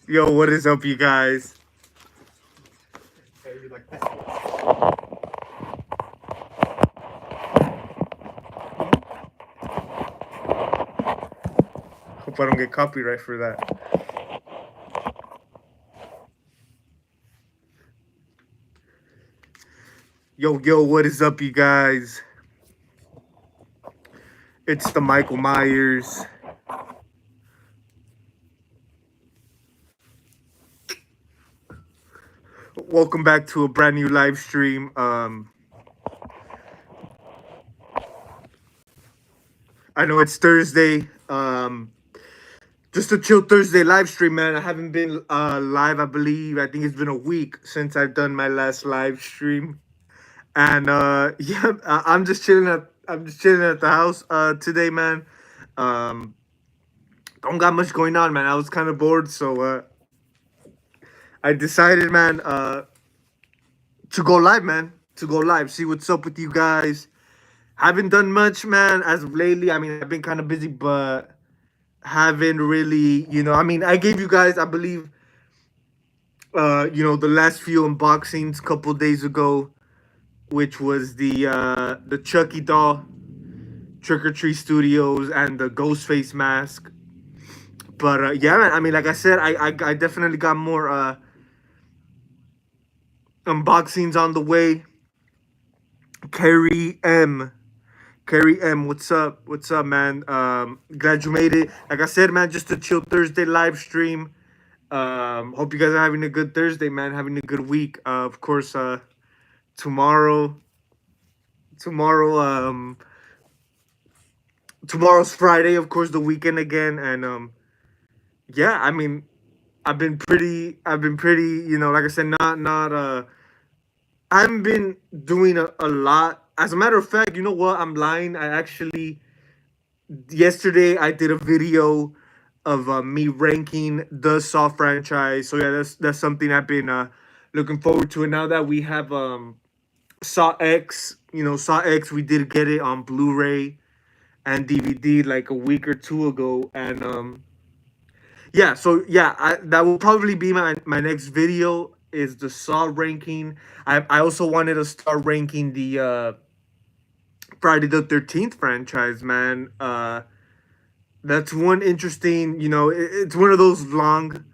Yo, what is up, you guys? Hope I don't get copyright for that. Yo, what is up, you guys? It's the Michael Myers. Welcome back to a brand new live stream. I know it's Thursday. Just a chill Thursday live stream, man. I haven't been live, I believe. I think it's been a week since I've done my last live stream. And yeah, I'm just chilling at the house today, man. Um, don't got much going on, man. I was kind of bored, so I decided, man, to go live, man. To go live, see what's up with you guys. Haven't done much, man, as of lately. I mean, I've been kind of busy, but haven't really, I mean, I gave you guys, I believe, the last few unboxings a couple days ago, which was the Chucky doll, Trick or Treat Studios, and the Ghostface mask. But yeah, man. I mean, like I said, I definitely got more unboxings on the way. Carrie M. Carrie M, what's up? What's up, man? Glad you made it. Like I said, man, just a chill Thursday live stream. Hope you guys are having a good Thursday, man. Having a good week. Of course, tomorrow, tomorrow, tomorrow's Friday. Of course, the weekend again, and yeah. I mean, I've been pretty. Like I said, not. I haven't been doing a lot. As a matter of fact, you know what? I'm lying. I actually yesterday I did a video of me ranking the Saw franchise. So yeah, that's something I've been looking forward to. And now that we have Saw X, Saw X, we did get it on Blu-ray and DVD like a week or two ago, and yeah. So yeah, that will probably be my next video is the Saw ranking. I also wanted to start ranking the Friday the 13th franchise, man. That's one interesting, it's one of those long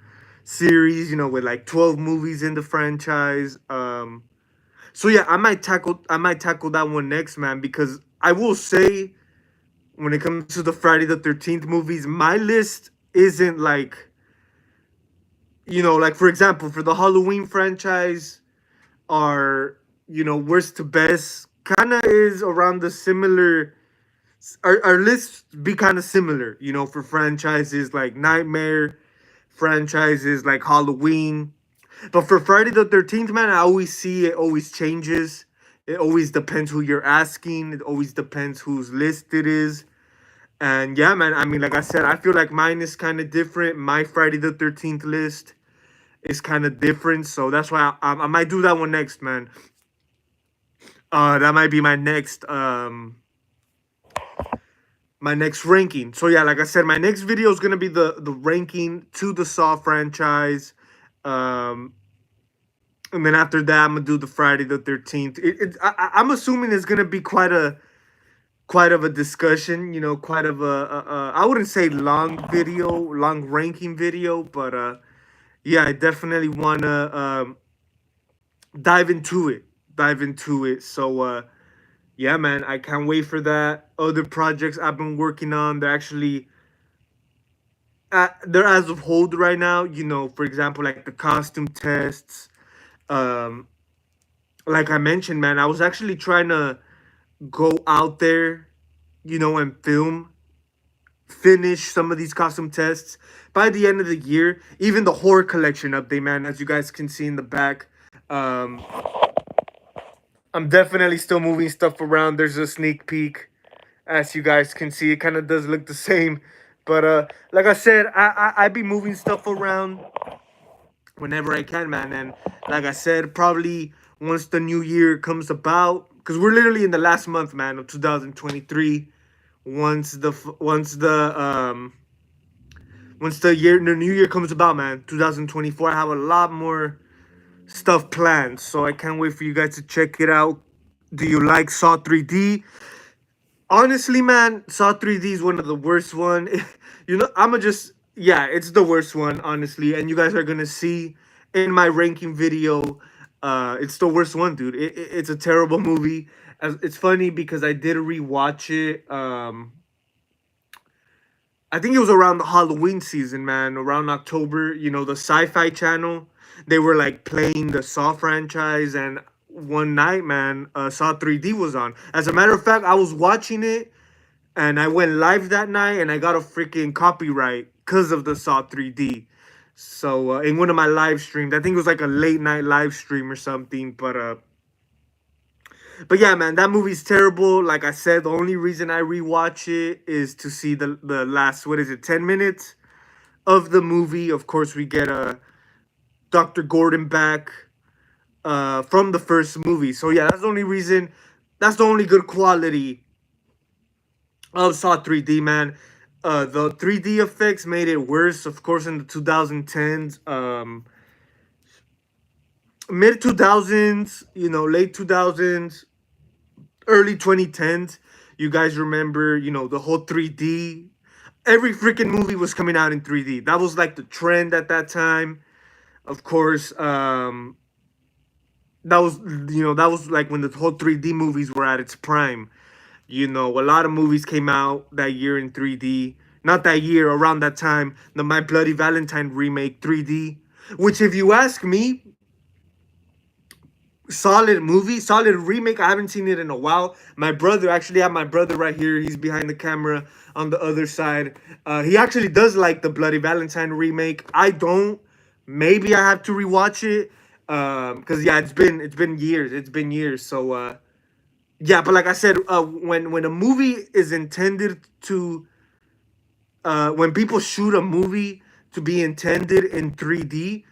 series, with like 12 movies in the franchise. So yeah, I might tackle that one next, man, because I will say when it comes to the Friday the 13th movies, my list isn't like, like for example, for the Halloween franchise, our, worst to best kind of is around the similar. Our lists be kind of similar, for franchises like Nightmare, franchises like Halloween. But for Friday the 13th, man, I always see it always changes. It always depends who you're asking. It always depends whose list it is. And yeah, man, I mean, like I said, I feel like mine is kind of different. My Friday the 13th list is kind of different. So that's why I might do that one next, man. That might be my next ranking. So yeah, like I said, my next video is gonna be the ranking to the Saw franchise. Um, and then after that, I'm gonna do the Friday the 13th. I'm assuming it's gonna be quite of a discussion. Quite of I wouldn't say long ranking video, but yeah, I definitely wanna dive into it. Dive into it. So yeah, man, I can't wait for that. Other projects I've been working on, they're as of hold right now. For example, like the costume tests. Um, like I mentioned, man, I was actually trying to go out there, and finish some of these costume tests by the end of the year. Even the horror collection update, man, as you guys can see in the back. Um, I'm definitely still moving stuff around. There's a sneak peek, as you guys can see. It kind of does look the same, but like I said, I be moving stuff around whenever I can, man. And like I said, probably once the new year comes about, because we're literally in the last month, man, of 2023. Once the once the new year comes about, man, 2024, I have a lot more stuff planned. So I can't wait for you guys to check it out. Do you like Saw 3D? Honestly, man, Saw 3D is one of the worst one. I'ma just yeah, it's the worst one, honestly. And you guys are gonna see in my ranking video, it's the worst one, dude. It's a terrible movie. It's funny because I did rewatch it. I think it was around the Halloween season, man, around October. The Sci-Fi Channel, they were like playing the Saw franchise, and one night, man, Saw 3D was on. As a matter of fact, I was watching it, and I went live that night, and I got a freaking copyright because of the Saw 3D. So in one of my live streams, I think it was like a late night live stream or something, but yeah, man, that movie's terrible. Like I said, the only reason I rewatch it is to see the last, what is it, 10 minutes of the movie. Of course, we get Dr. Gordon back from the first movie. So yeah, that's the only reason. That's the only good quality of Saw 3D, man. The 3D effects made it worse, of course, in the 2010s, mid 2000s, late 2000s, early 2010s. You guys remember, the whole 3D. Every freaking movie was coming out in 3D. That was like the trend at that time. Of course, that was like when the whole 3D movies were at its prime. A lot of movies came out that year in 3D. Not that year, around that time, the My Bloody Valentine remake 3D, which, if you ask me, solid movie, solid remake. I haven't seen it in a while. My brother, actually, I have my brother right here. He's behind the camera on the other side. He actually does like the Bloody Valentine remake. I don't. Maybe I have to rewatch it. Cause yeah, it's been years. It's been years. So yeah, but like I said, when a movie is intended to, when people shoot a movie to be intended in 3D,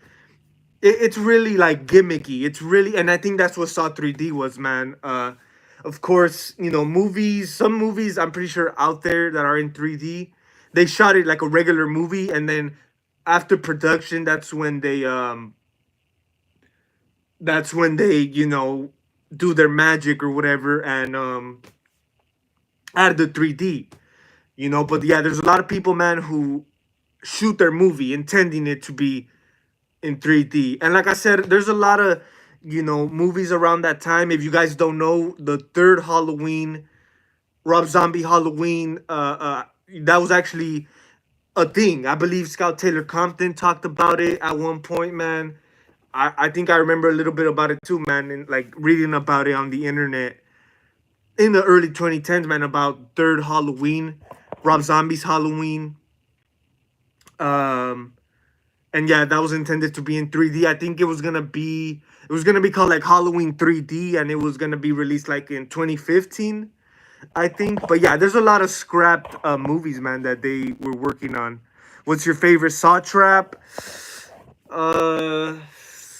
it's really like gimmicky. It's really, and I think that's what Saw 3D was, man. Of course, some movies I'm pretty sure out there that are in 3D, they shot it like a regular movie, and then after production, that's when they do their magic or whatever, and add the 3D. But yeah, there's a lot of people, man, who shoot their movie intending it to be in 3D. And like I said, there's a lot of, movies around that time. If you guys don't know, the third Halloween, Rob Zombie Halloween, that was actually a thing. I believe Scout Taylor Compton talked about it at one point, man. I think I remember a little bit about it too, man, and like reading about it on the internet in the early 2010s, man, about third Halloween, Rob Zombie's Halloween. Um, and yeah, that was intended to be in 3D. I think it was gonna be called like Halloween 3D, and it was gonna be released like in 2015, I think. But yeah, there's a lot of scrapped movies, man, that they were working on. What's your favorite Saw trap? Uh,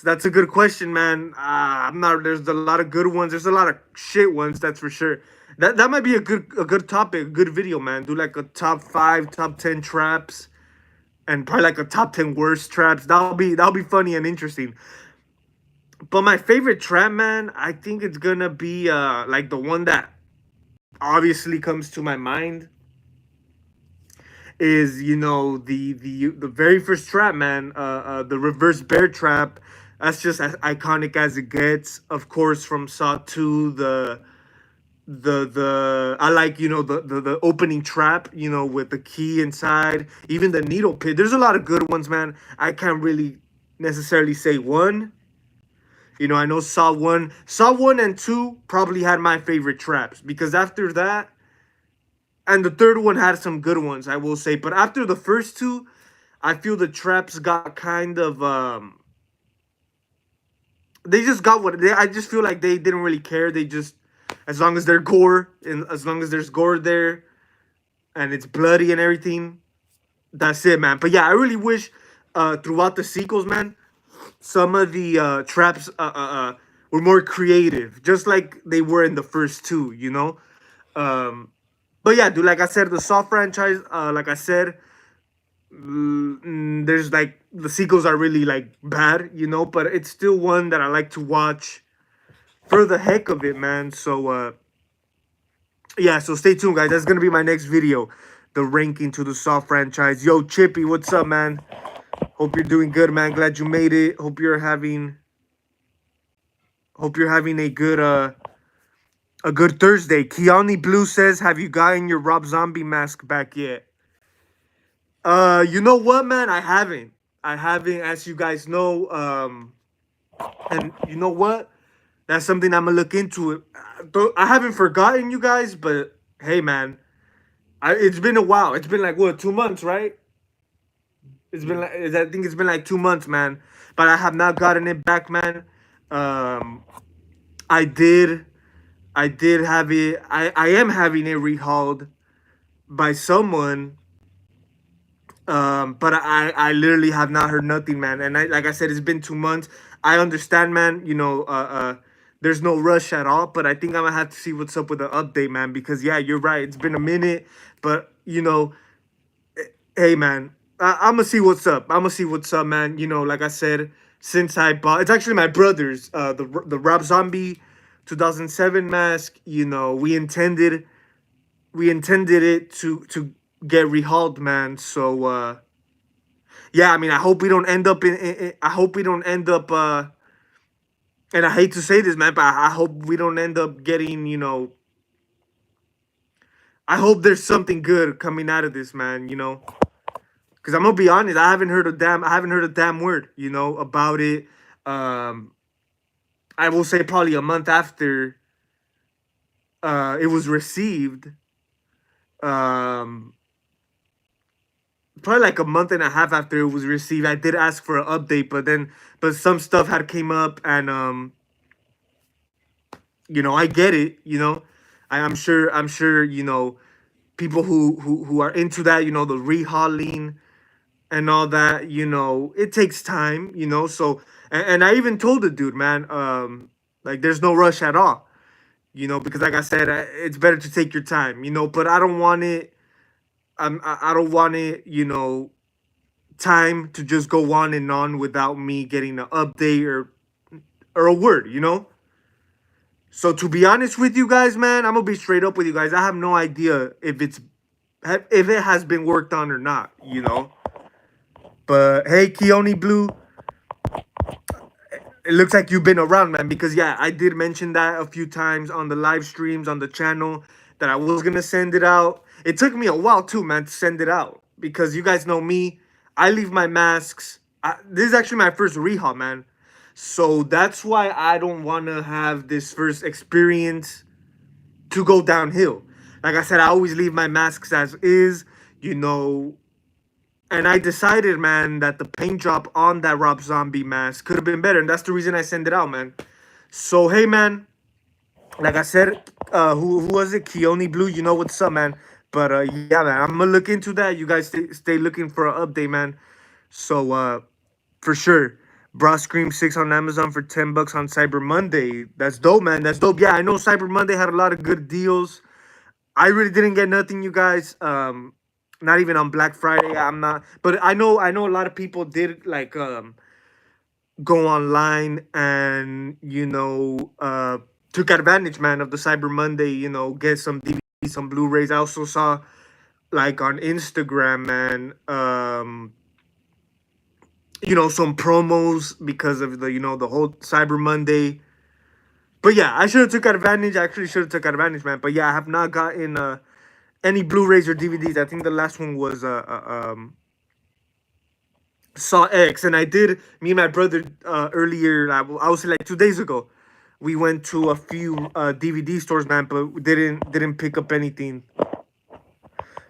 that's a good question, man. I'm not. There's a lot of good ones. There's a lot of shit ones. That's for sure. That might be a good topic, a good video, man. Do like a top five, top 10 traps, and probably like a top 10 worst traps. That'll be funny and interesting. But my favorite trap, man, I think it's gonna be like the one that obviously comes to my mind is the very first trap, man, the reverse bear trap. That's just as iconic as it gets. Of course, from Saw 2, the I like, the opening trap, with the key inside, even the needle pit. There's a lot of good ones, man. I can't really necessarily say one. I know Saw 1 and 2 probably had my favorite traps, because after that, and the third one had some good ones, I will say. But after the first two, I feel the traps got kind of they just got what they. I just feel like they didn't really care. They just, as long as they're gore, and as long as there's gore there and it's bloody and everything, that's it, man. But yeah, I really wish throughout the sequels, man, some of the traps were more creative, just like they were in the first two. Um, but yeah, dude, like I said, the Saw franchise, like I said, there's like the sequels are really like bad, you know, but it's still one that I like to watch for the heck of it, man. So yeah, so stay tuned, guys. That's gonna be my next video, the ranking to the Saw franchise. Yo, Chippy, what's up, man? Hope you're doing good, man. Glad you made it. Hope you're having a good Thursday. Keani Blue says, "Have you gotten your Rob Zombie mask back yet?" You know what, man? I haven't. I haven't, as you guys know. And you know what? That's something I'm gonna look into. I haven't forgotten you guys, but hey, man, it's been a while. It's been like what, 2 months, right? It's been like I think it's been like 2 months, man. But I have not gotten it back, man. Um, I did. I did have it. I am having it rehauled by someone. But I literally have not heard nothing, man. And like I said, it's been 2 months. I understand, man. There's no rush at all. But I think I'm gonna have to see what's up with the update, man. Because yeah, you're right. It's been a minute, but hey, man, I'm gonna see what's up. I'm gonna see what's up, man. Like I said, since I bought, it's actually my brother's, the Rob Zombie 2007 mask. We intended it to get rehauled, man. So yeah, I mean, I hope we don't end up I hope we don't end up and I hate to say this, man, but I hope we don't end up getting, I hope there's something good coming out of this, man, because I'm gonna be honest, I haven't heard a damn word, about it. um I will say probably a month after it was received. um Probably like a month and a half after it was received, I did ask for an update, but some stuff had came up, and I get it. I'm sure people who are into that, the rehauling and all that, it takes time, so, and I even told the dude, man, like, there's no rush at all, because like I said, it's better to take your time, but I don't want it. I don't want it, time to just go on and on without me getting an update or a word, So to be honest with you guys, man, I'm gonna be straight up with you guys. I have no idea if it has been worked on or not, But hey, Keone Blue, it looks like you've been around, man. Because yeah, I did mention that a few times on the live streams on the channel that I was gonna send it out. It took me a while too, man, to send it out because you guys know me. I leave my masks. This is actually my first rehaul, man. So that's why I don't want to have this first experience to go downhill. Like I said, I always leave my masks as is, you know. And I decided, man, that the paint job on that Rob Zombie mask could have been better, and that's the reason I sent it out, man. So hey, man, like I said, who was it? Keone Blue, you know what's up, man. But yeah, man, I'm gonna look into that. You guys stay looking for an update, man. So for sure. Bra Scream 6 on Amazon for $10 on Cyber Monday. That's dope, man. That's dope. Yeah, I know Cyber Monday had a lot of good deals. I really didn't get nothing, you guys. Not even on Black Friday. I'm not, but I know a lot of people did like go online and took advantage, man, of the Cyber Monday. Get some DVDs, some Blu-rays. I also saw like on Instagram, man. Some promos because of the whole Cyber Monday. But yeah, I should have took advantage. I actually should have took advantage, man. But yeah, I have not gotten any Blu-rays or DVDs. I think the last one was Saw X, and I did. Me and my brother earlier. I would say like 2 days ago, we went to a few DVD stores, man, but we didn't pick up anything.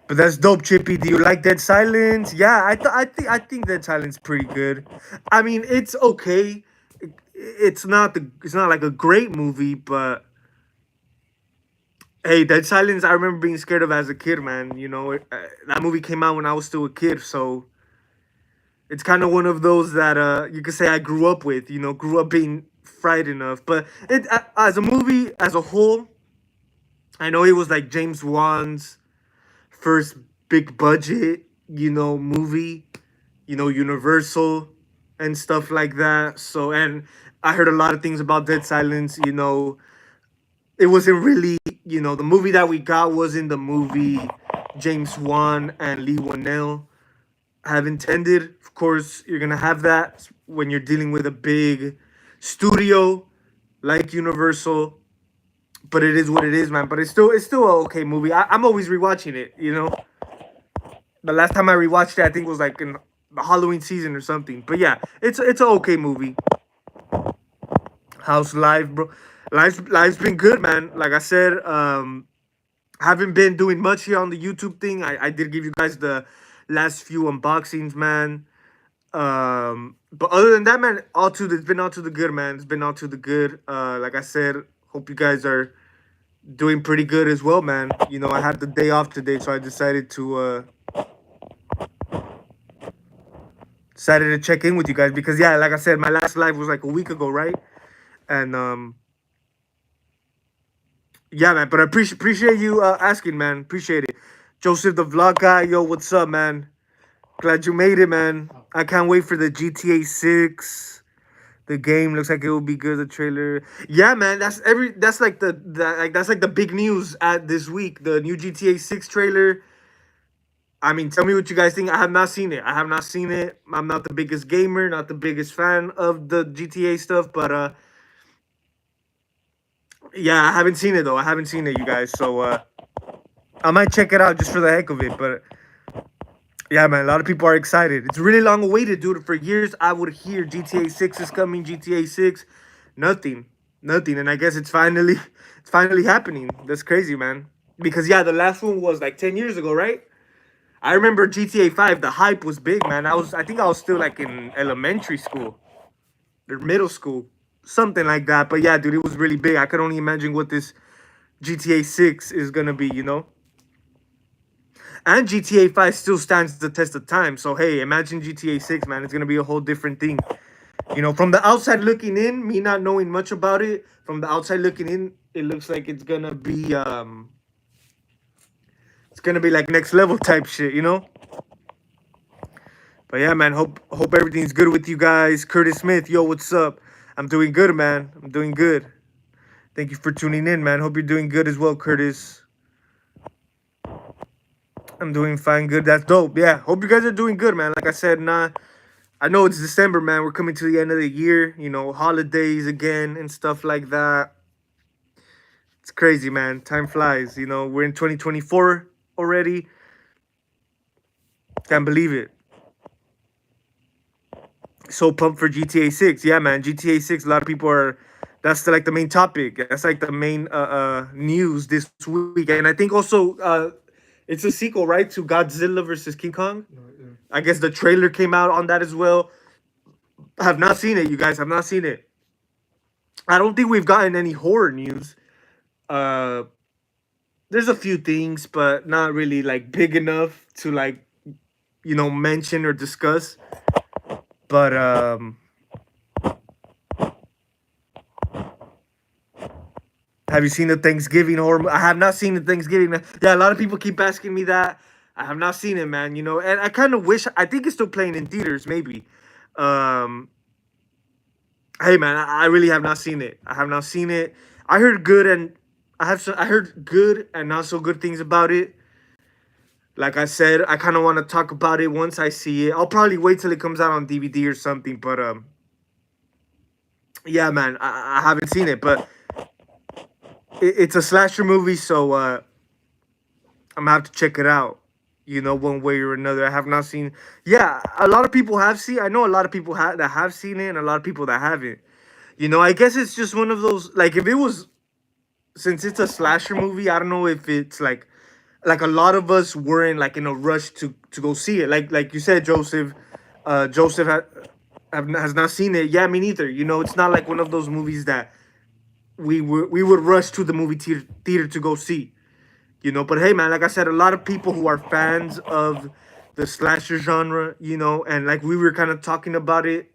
But that's dope, Chippy. Do you like Dead Silence? Yeah, I think Dead Silence pretty good. I mean, it's okay. It's not like a great movie, but hey, Dead Silence, I remember being scared of as a kid, man. That movie came out when I was still a kid, so it's kind of one of those that you could say I grew up with. Grew up being frightened of. But as a movie as a whole, I know it was like James Wan's first big budget, movie, Universal and stuff like that. So, and I heard a lot of things about Dead Silence. It wasn't really, the movie that we got wasn't the movie James Wan and Lee Wanell have intended. Of course, you're gonna have that when you're dealing with a big studio like Universal. But it is what it is, man. But it's still a okay movie. I'm always rewatching it. The last time I rewatched it, I think was like in the Halloween season or something. But yeah, it's an okay movie. How's life, bro? Life's been good, man. Like I said, haven't been doing much here on the YouTube thing. I did give you guys the last few unboxings, man. But other than that, man, it's been all to the good, man. It's been all to the good. Like I said, hope you guys are doing pretty good as well, man. I had the day off today, so I decided to check in with you guys because yeah, like I said, my last live was like a week ago, right? And yeah, man. But I appreciate you asking, man. Appreciate it. Joseph the vlog guy, yo, what's up, man? Glad you made it, man. I can't wait for the GTA 6. The game looks like it will be good. The trailer, yeah, man. That's like that's like the big news at this week. The new GTA 6 trailer. I mean, tell me what you guys think. I have not seen it. I'm not the biggest gamer, not the biggest fan of the GTA stuff, but yeah, I haven't seen it though. I haven't seen it, you guys. So I might check it out just for the heck of it. But yeah, man, a lot of people are excited. It's really long awaited, dude. For years, I would hear GTA 6 is coming, GTA 6, nothing, and I guess it's finally happening. That's crazy, man. Because yeah, the last one was like 10 years ago, right? I remember GTA 5. The hype was big, man. I think I was still like in elementary school or middle school, something like that. But yeah, dude, it was really big. I could only imagine what this GTA 6 is gonna be. And GTA 5 still stands the test of time. So hey, imagine GTA 6, man. It's gonna be a whole different thing. From the outside looking in, me not knowing much about it, from the outside looking in, it looks like it's gonna be like next level type shit. But yeah, man, hope everything's good with you guys. Curtis Smith, yo, what's up? I'm doing good, man. I'm doing good. Thank you for tuning in, man. Hope you're doing good as well, Curtis. I'm doing fine, good. That's dope. Yeah, hope you guys are doing good, man. Like I said, I know it's December, man. We're coming to the end of the year, holidays again and stuff like that. It's crazy, man. Time flies. We're in 2024 already. Can't believe it. So pumped for GTA 6. Yeah, man. GTA 6, a lot of people are, that's like the main topic. That's like the main news this week. And I think also it's a sequel, right, to Godzilla versus King Kong. Yeah. I guess the trailer came out on that as well. I have not seen it, you guys. Have not seen it. I don't think we've gotten any horror news. There's a few things, but not really like big enough to like, mention or discuss. But have you seen the Thanksgiving horror? I have not seen the Thanksgiving. Yeah, a lot of people keep asking me that. I have not seen it, man. And I kind of wish. I think it's still playing in theaters, maybe. Hey, man, I really have not seen it. I have not seen it. I heard good and I heard good and not so good things about it. Like I said, I kind of want to talk about it once I see it. I'll probably wait till it comes out on DVD or something. But yeah, man, I haven't seen it, but it's a slasher movie, so I'm gonna have to check it out. One way or another. I have not seen. Yeah, a lot of people have seen. I know a lot of people that have seen it, and a lot of people that haven't. I guess it's just one of those. Like if it was, since it's a slasher movie, I don't know if it's like a lot of us weren't like in a rush to go see it. Like you said, Joseph. Joseph has not seen it. Yeah, me neither. It's not like one of those movies that we would rush to the movie theater to go see. But hey, man, like I said, a lot of people who are fans of the slasher genre, and like we were kind of talking about it.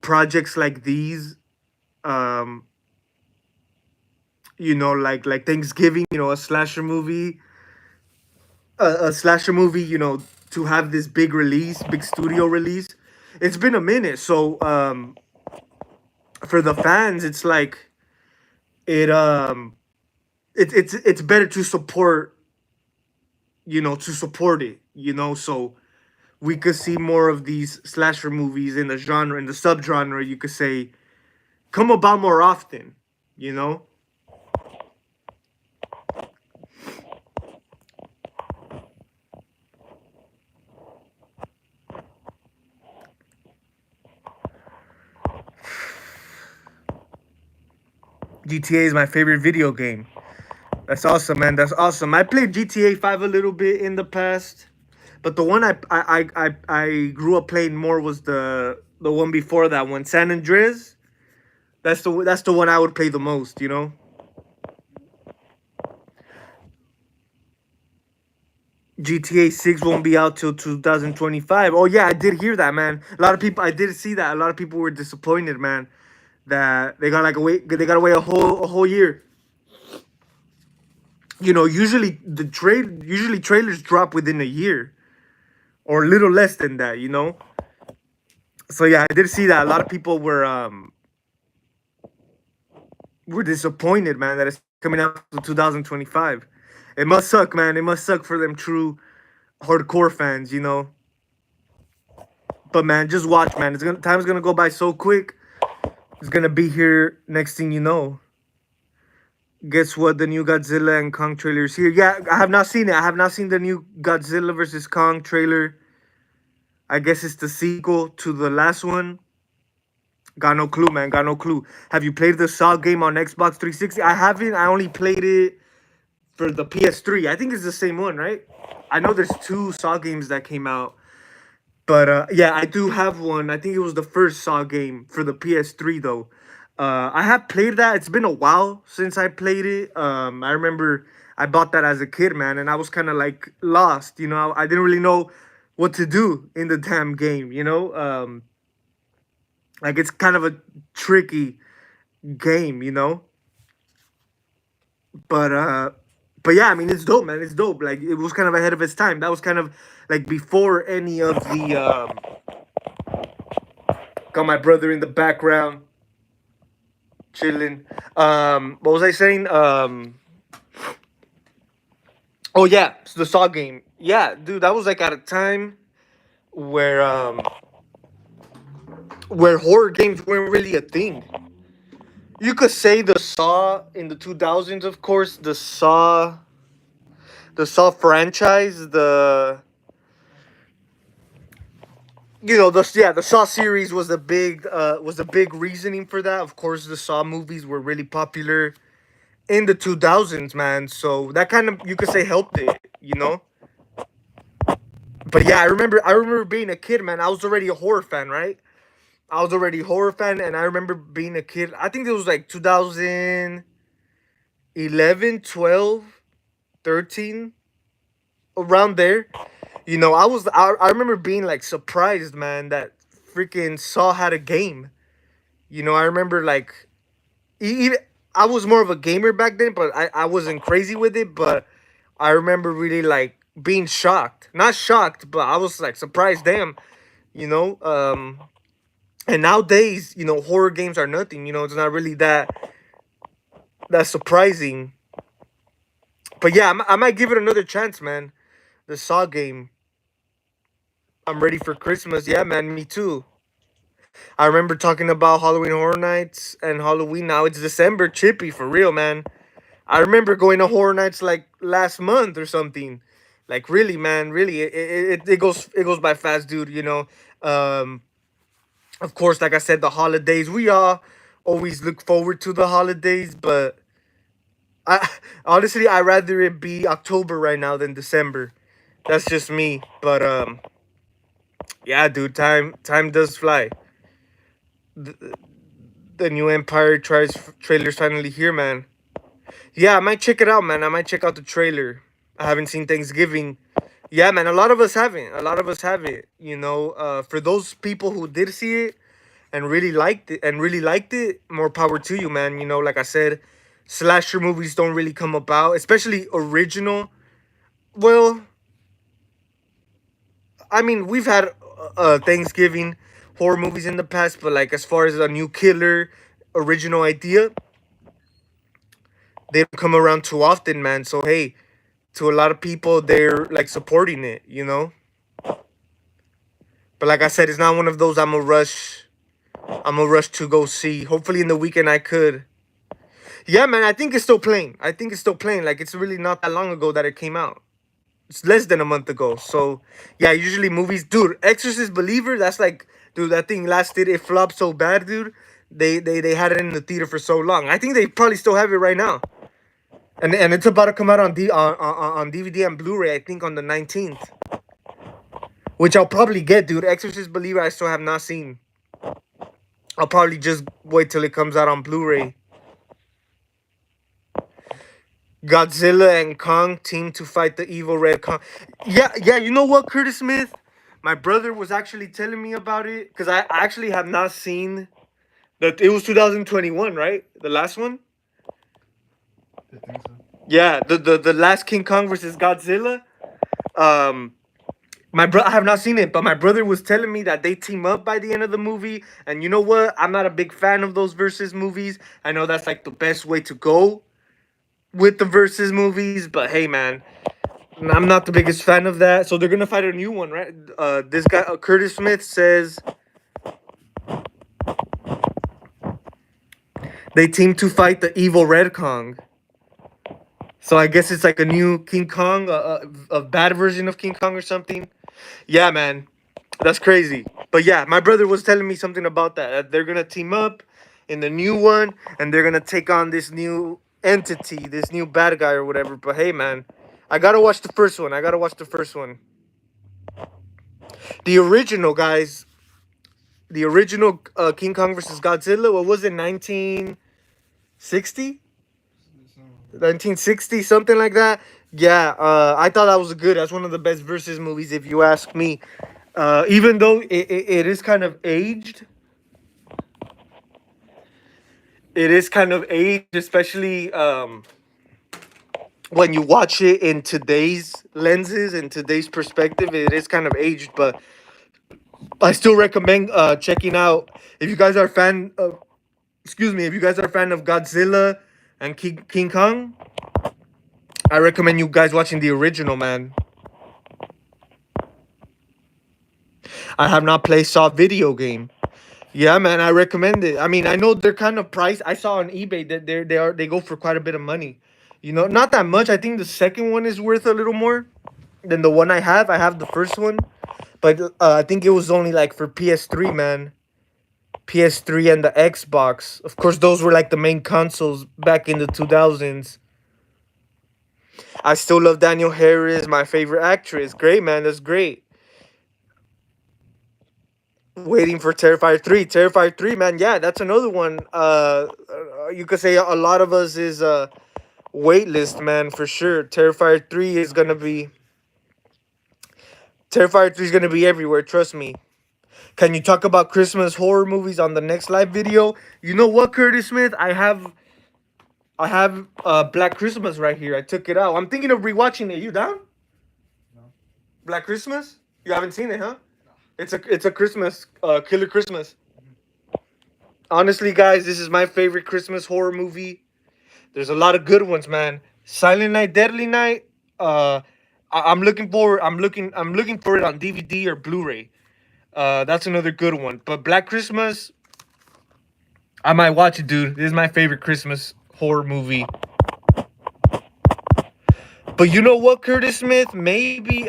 Projects like these, like Thanksgiving, a slasher movie, a slasher movie, to have this big release, big studio release. It's been a minute, so for the fans, it's like it it's better to support, to support it, so we could see more of these slasher movies in the genre, in the subgenre, you could say, come about more often, you know. GTA is my favorite video game. That's awesome, man. That's awesome. I played GTA 5 a little bit in the past, but the one I grew up playing more was the one before that one, San Andreas. That's the one I would play the most, GTA 6 won't be out till 2025. Oh yeah, I did hear that, man. A lot of people, I did see that. A lot of people were disappointed, man, that they gotta wait a whole year. Usually trailers drop within a year or a little less than that. So yeah, I did see that. A lot of people were disappointed, man, that it's coming out to 2025. It must suck, man. It must suck for them true hardcore fans. But man, just watch, man. Time's gonna go by so quick. It's gonna be here next thing you know. Guess what? The new Godzilla and Kong trailer is here. Yeah, I have not seen it. I have not seen the new Godzilla versus Kong trailer. I guess it's the sequel to the last one. Got no clue, man. Got no clue. Have you played the Saw game on Xbox 360? I haven't. I only played it for the PS3. I think it's the same one, right? I know there's two Saw games that came out. But yeah, I do have one. I think it was the first Saw game for the PS3 though. I have played that. It's been a while since I played it. I remember I bought that as a kid, man, and I was kind of like lost. I didn't really know what to do in the damn game. Like it's kind of a tricky game. But but yeah, I mean it's dope, man. It's dope. Like it was kind of ahead of its time. That was kind of like before any of the got my brother in the background chilling. What was I saying? Oh yeah, it's the Saw game. Yeah, dude, that was like at a time where where horror games weren't really a thing. You could say the Saw in the 2000s, of course, the Saw franchise, the Saw series was the big reasoning for that. Of course, the Saw movies were really popular in the 2000s, man. So that kind of, you could say, helped it. But yeah, I remember being a kid, man. I was already a horror fan, right? I was already a horror fan, and I remember being a kid. I think it was like 2011, 12, 13, around there. I remember being like surprised, man, that freaking Saw had a game. I remember like even I was more of a gamer back then, but I wasn't crazy with it. But I remember really like being shocked, not shocked, but I was like surprised. Damn, you know. And nowadays, horror games are nothing. It's not really that surprising. But yeah, I might give it another chance, man. The Saw game. I'm ready for Christmas. Yeah, man, me too. I remember talking about Halloween Horror Nights and Halloween. Now it's December. Chippy, for real, man. I remember going to Horror Nights like last month or something. Like really, man, really, it goes by fast, dude. Um, of course, like I said, the holidays. We all always look forward to the holidays, but I honestly I rather it be October right now than December. That's just me. But yeah, dude, time does fly. The, the new Empire tries trailer's finally here, man. Yeah, I might check it out, man. I might check out the trailer. I haven't seen Thanksgiving. Yeah, man. A lot of us haven't. A lot of us have it. For those people who did see it and really liked it, more power to you, man. Like I said, slasher movies don't really come about, especially original. Well, I mean, we've had Thanksgiving horror movies in the past, but like as far as a new killer original idea, they don't come around too often, man. So hey, to a lot of people, they're like supporting it, you know. But like I said, it's not one of those I'm a rush. I'm a rush to go see. Hopefully in the weekend I could. Yeah, man. I think it's still playing. I think it's still playing. Like it's really not that long ago that it came out. It's less than a month ago. So yeah, usually movies, dude. Exorcist Believer. That's like, dude. That thing lasted. It flopped so bad, dude. They had it in the theater for so long. I think they probably still have it right now. And it's about to come out on DVD and Blu-ray. I think on the 19th, which I'll probably get, dude. Exorcist Believer. I still have not seen. I'll probably just wait till it comes out on Blu-ray. Godzilla and Kong team to fight the evil Red Kong. Yeah. You know what, Curtis Smith? My brother was actually telling me about it because I actually have not seen that. It was 2021, right? The last one. I think so. Yeah, the last King Kong versus Godzilla. I have not seen it, but my brother was telling me that they team up by the end of the movie. And you know what? I'm not a big fan of those versus movies. I know that's like the best way to go with the versus movies, but hey, man, I'm not the biggest fan of that. So they're gonna fight a new one, right? This guy Curtis Smith says they team to fight the evil Red Kong. So I guess it's like a new King Kong, a bad version of King Kong or something. Yeah, man, that's crazy. But yeah, my brother was telling me something about that. That they're gonna team up in the new one, and they're gonna take on this new entity, this new bad guy or whatever. But hey, man, I gotta watch the first one. I gotta watch the first one. The original, guys. The original King Kong versus Godzilla. What was it? 1960? 1960, something like that. Yeah, I thought that was good. That's one of the best versus movies, if you ask me. Even though it is kind of aged. It is kind of aged, especially when you watch it in today's lenses, in today's perspective. It is kind of aged, but I still recommend checking out. If you guys are a fan of, excuse me, if you guys are a fan of Godzilla and King Kong, I recommend you guys watching the original, man. I have not played Saw video game. Yeah, man, I recommend it. I mean, I know they're kind of priced. I saw on eBay that they go for quite a bit of money. You know, not that much. I think the second one is worth a little more than the one I have. I have the first one, but I think it was only like for PS3, man. PS3 and the Xbox. Of course, those were like the main consoles back in the 2000s. I still love Danielle Harris, my favorite actress. Great, man. That's great. Waiting for Terrifier 3. Terrifier 3, man. Yeah, that's another one. You could say a lot of us is waitlist, man, for sure. Terrifier 3 is going to be... Terrifier 3 is going to be everywhere, trust me. Can you talk about Christmas horror movies on the next live video? You know what, Curtis Smith? I have Black Christmas right here. I took it out. I'm thinking of rewatching it. You down? No. Black Christmas? You haven't seen it, huh? It's a Christmas killer Christmas. Honestly, guys, this is my favorite Christmas horror movie. There's a lot of good ones, man. Silent Night, Deadly Night. I'm looking for it on DVD or Blu-ray. That's another good one. But Black Christmas, I might watch it, dude. This is my favorite Christmas horror movie. But you know what, Curtis Smith? Maybe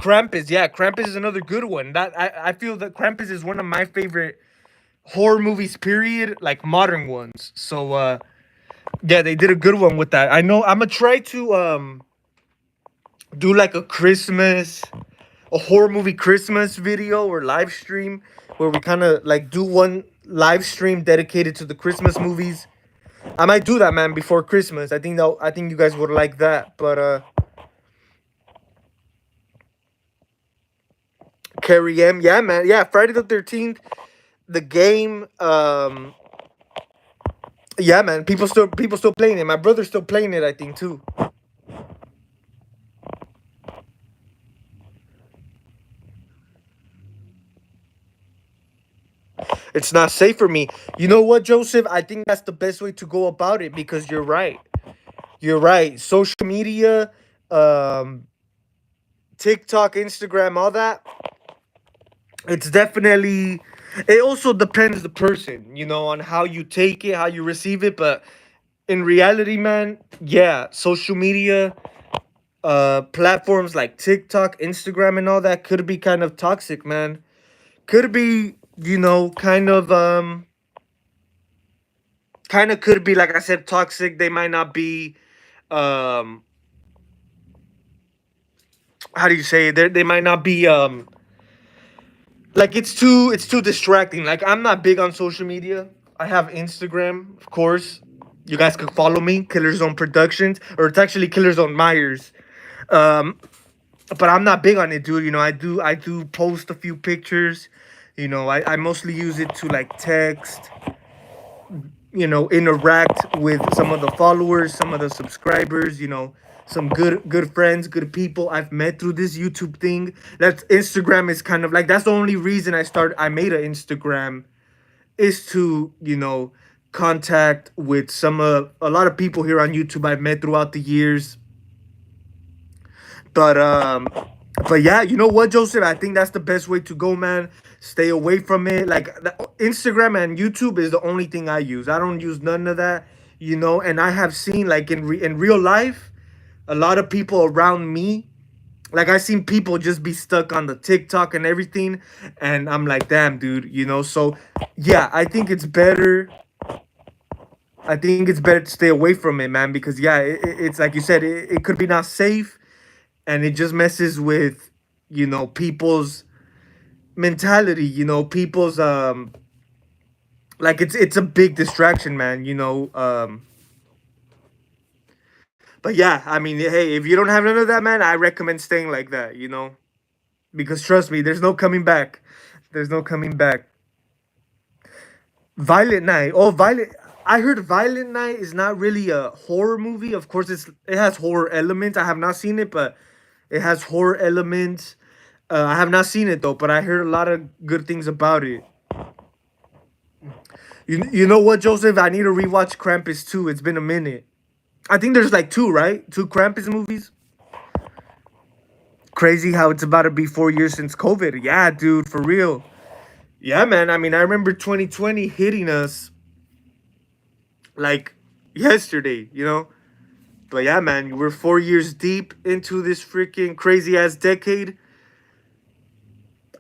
Krampus. Yeah, Krampus is another good one. That I feel that Krampus is one of my favorite horror movies, period, like modern ones. So yeah, they did a good one with that. I know I'm gonna try to do like a horror movie Christmas video or live stream where we kind of like do one live stream dedicated to the Christmas movies. I might do that, man, before Christmas. I think you guys would like that. But Carrie M, yeah, man, yeah, Friday the 13th, the game. Yeah, man, people still playing it. My brother's still playing it, I think, too. It's not safe for me. You know what, Joseph? I think that's the best way to go about it because you're right. You're right. Social media, um, TikTok, Instagram, all that. It's definitely. It also depends the person, on how you take it, how you receive it. But in reality, man, yeah, social media, platforms like TikTok, Instagram, and all that could be kind of toxic, man. Could be, kind of could be like I said, toxic. They might not be, um, how do you say it? They might not be, like it's too distracting. Like I'm not big on social media. I have Instagram, of course. You guys can follow me, Killer Zone Productions, or it's actually Killer Zone Myers. Um, but I'm not big on it, dude. I do post a few pictures. I mostly use it to like text, interact with some of the followers, some of the subscribers, some good friends, good people I've met through this YouTube thing. That Instagram is kind of like that's the only reason I made an Instagram is to, contact with a lot of people here on YouTube I've met throughout the years. But yeah, you know what, Joseph? I think that's the best way to go, man. Stay away from it. Like Instagram and YouTube is the only thing I use. I don't use none of that, And I have seen like in real life, a lot of people around me. Like I seen people just be stuck on the TikTok and everything, and I'm like, damn, dude, So yeah, I think it's better. I think it's better to stay away from it, man, because yeah, it's like you said, it could be not safe and it just messes with people's mentality, people's like it's a big distraction, man, but yeah, I mean, hey, if you don't have none of that, man, I recommend staying like that, because trust me, there's no coming back. There's no coming back. Violent Night. Oh, Violent. I heard Violent Night is not really a horror movie. Of course, it has horror elements. I have not seen it, but it has horror elements. I have not seen it though, but I heard a lot of good things about it. You know what, Joseph? I need to rewatch Krampus 2. It's been a minute. I think there's like two, right? Two Krampus movies. Crazy how it's about to be 4 years since COVID. Yeah, dude, for real. Yeah, man. I mean, I remember 2020 hitting us like yesterday. But yeah, man, we're 4 years deep into this freaking crazy ass decade.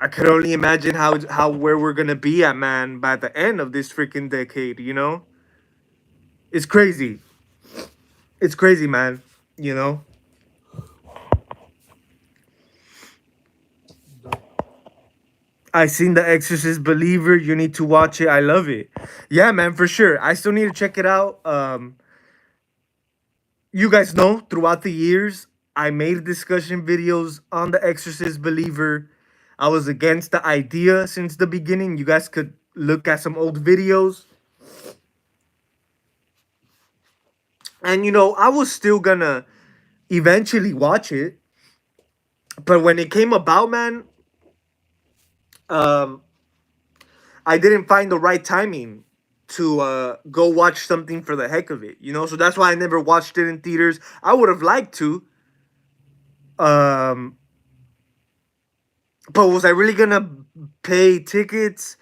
I could only imagine how where we're gonna be at, man, by the end of this freaking decade. It's crazy. It's crazy, man. You know. I seen The Exorcist Believer. You need to watch it. I love it. Yeah, man, for sure. I still need to check it out. You guys know throughout the years, I made discussion videos on The Exorcist Believer. I was against the idea since the beginning. You guys could look at some old videos. And I was still gonna eventually watch it. But when it came about, man, um, I didn't find the right timing to go watch something for the heck of it. So that's why I never watched it in theaters. I would have liked to. Um, but was I really gonna pay tickets?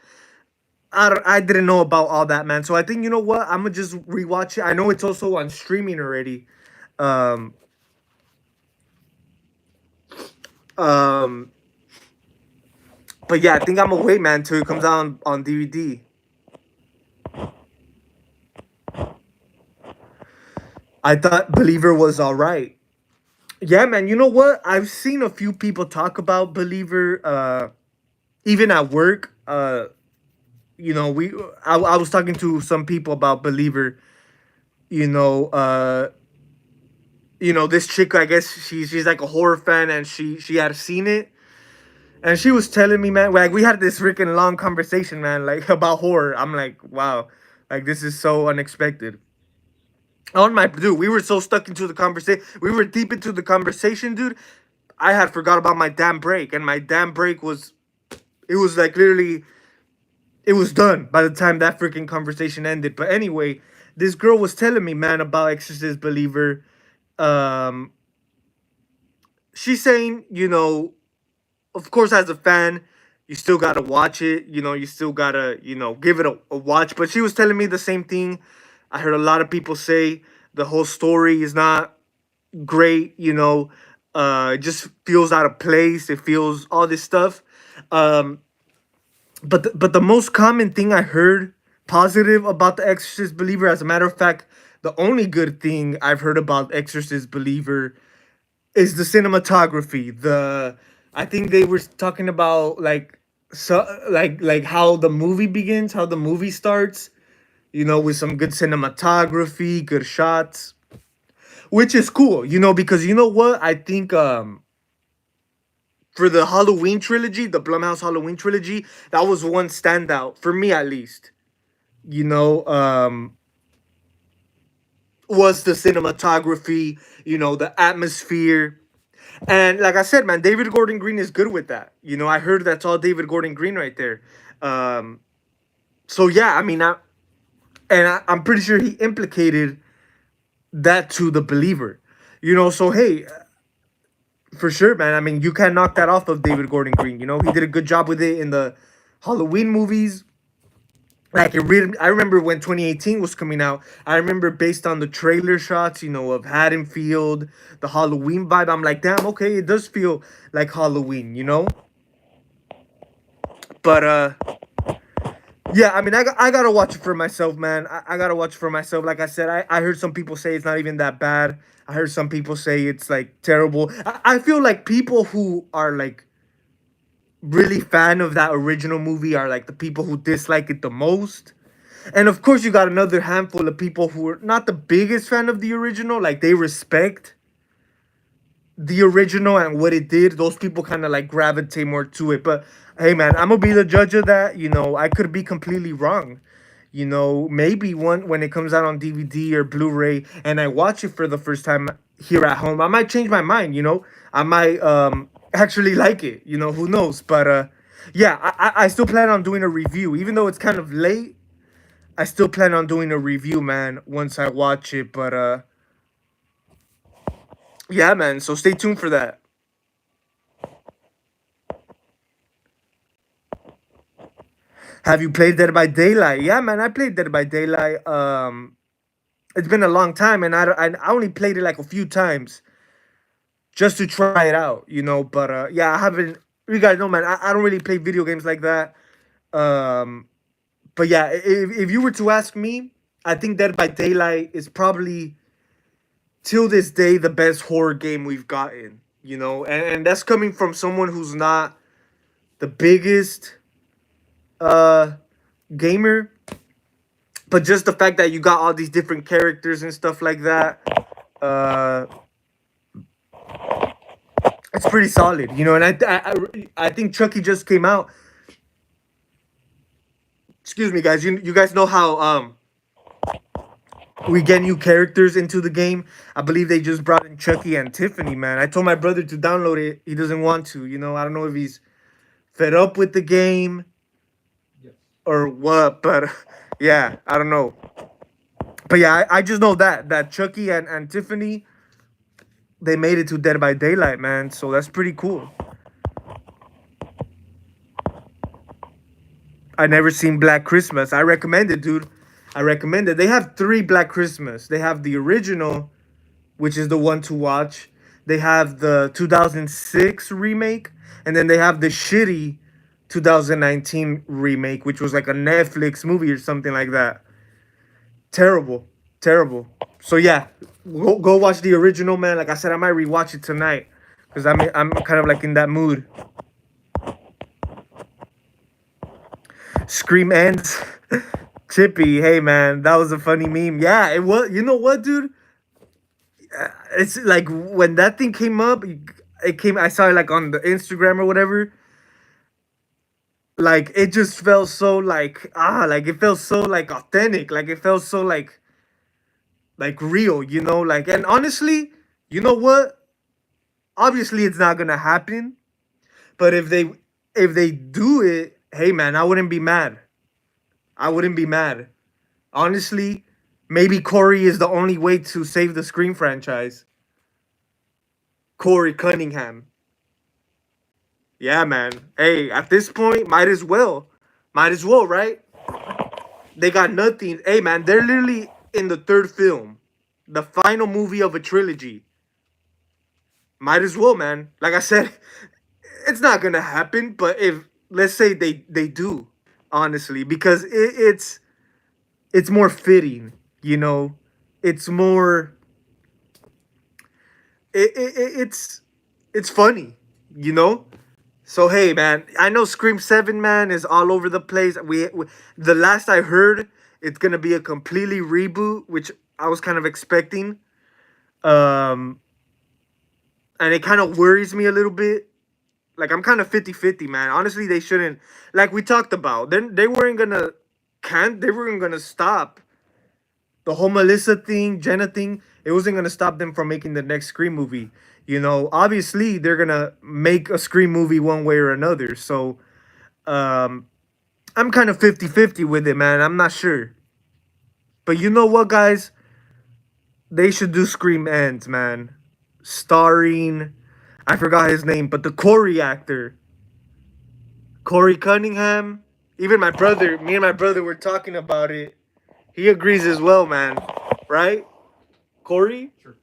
I didn't know about all that, man. So I think you know what? I'm gonna just rewatch it. I know it's also on streaming already. Um, um, but yeah, I think I'm gonna wait, man, till it comes out on DVD. I thought Believer was all right. Yeah, man. You know what? I've seen a few people talk about Believer, even at work. I was talking to some people about Believer. You know, uh, this chick. I guess she's like a horror fan, and she had seen it, and she was telling me, man, like we had this freaking long conversation, man, like about horror. I'm like, wow, like this is so unexpected. On my dude, we were so stuck into the conversation. We were deep into the conversation, dude. I had forgot about my damn break, and my damn break was it was like literally it was done by the time that freaking conversation ended. But anyway, this girl was telling me, man, about Exorcist Believer. Um, she's saying, of course, as a fan, you still gotta watch it. You still gotta, give it a watch. But she was telling me the same thing. I heard a lot of people say the whole story is not great. It just feels out of place. It feels all this stuff. Um, but the most common thing I heard positive about the Exorcist Believer, as a matter of fact, the only good thing I've heard about Exorcist Believer is the cinematography. I think they were talking about like how the movie begins, how the movie starts, with some good cinematography, good shots, which is cool, because you know what? I think for the Halloween trilogy, the Blumhouse Halloween trilogy, that was one standout for me at least. You know, was the cinematography, the atmosphere. And like I said, man, David Gordon Green is good with that. I heard that's all David Gordon Green right there. So yeah, I mean, I'm pretty sure he implicated that to the believer. So hey, for sure, man. I mean, you can't knock that off of David Gordon Green. He did a good job with it in the Halloween movies. Like I remember when 2018 was coming out. I remember based on the trailer shots, of Haddonfield, the Halloween vibe. I'm like, damn, okay, it does feel like Halloween. But yeah, I mean, I gotta watch it for myself, man. I gotta watch it for myself. Like I said, I heard some people say it's not even that bad. I heard some people say it's like terrible. I feel like people who are like really fan of that original movie are like the people who dislike it the most. And of course, you got another handful of people who are not the biggest fan of the original. Like they respect the original and what it did. Those people kind of like gravitate more to it. But hey, man, I'm gonna be the judge of that. I could be completely wrong. Maybe when it comes out on DVD or Blu-ray and I watch it for the first time here at home, I might change my mind. I might actually like it. Who knows? But yeah, I still plan on doing a review, even though it's kind of late. I still plan on doing a review, man, once I watch it. But yeah, man. So stay tuned for that. Have you played Dead by Daylight? Yeah, man. I played Dead by Daylight. It's been a long time, and I only played it like a few times just to try it out. But yeah, I haven't. You guys know, man. I don't really play video games like that. Um, but yeah, if you were to ask me, I think Dead by Daylight is probably till this day the best horror game we've gotten. And that's coming from someone who's not the biggest uh gamer, but just the fact that you got all these different characters and stuff like that, uh it's pretty solid. And I think Chucky just came out. Excuse me, guys. You guys know how we get new characters into the game. I believe they just brought in Chucky and Tiffany, man. I told my brother to download it. He doesn't want to. I don't know if he's fed up with the game Yes. or what, but yeah, I don't know. But yeah, I just know that Chucky and Tiffany, they made it to Dead by Daylight, man. So that's pretty cool. I never seen Black Christmas. I recommend it, dude. I recommend it. They have 3 Black Christmas. They have the original, which is the one to watch. They have the 2006 remake, and then they have the shitty 2019 remake, which was like a Netflix movie or something like that. Terrible, terrible. So yeah, go watch the original, man. Like I said, I might rewatch it tonight because I'm kind of like in that mood. Scream ends. Chippy, hey man, that was a funny meme. Yeah, it was. You know what, dude? It's like when that thing came up, it came. I saw it like on the Instagram or whatever. Like it just felt so like it felt so like authentic. Like it felt so like real. Like, and honestly, you know what? Obviously, it's not gonna happen. But if they do it, hey man, I wouldn't be mad. I wouldn't be mad. Honestly, maybe Corey is the only way to save the Scream franchise. Corey Cunningham. Yeah, man. Hey, at this point, might as well. Might as well, right? They got nothing. Hey, man, they're literally in the third film, the final movie of a trilogy. Might as well, man. Like I said, it's not gonna happen. But if let's say they do, honestly, because it's more fitting, you know. It's more. It's it's funny, you know. So hey, man, I know Scream 7, man, is all over the place. We the last I heard, it's gonna be a completely reboot, which I was kind of expecting. Um, and it kind of worries me a little bit. Like I'm kind of 50-50, man. Honestly, they shouldn't. Like we talked about, they weren't gonna can't they weren't gonna stop the whole Melissa thing, Jenna thing. It wasn't gonna stop them from making the next Scream movie. You know, obviously they're gonna make a Scream movie one way or another. So um I'm kind of 50-50 with it, man. I'm not sure. But you know what, guys? They should do Scream Ends, man. Starring, I forgot his name, but the Corey actor, Corey Cunningham. Even my brother, me and my brother were talking about it. He agrees as well, man. Right? Corey? Sure.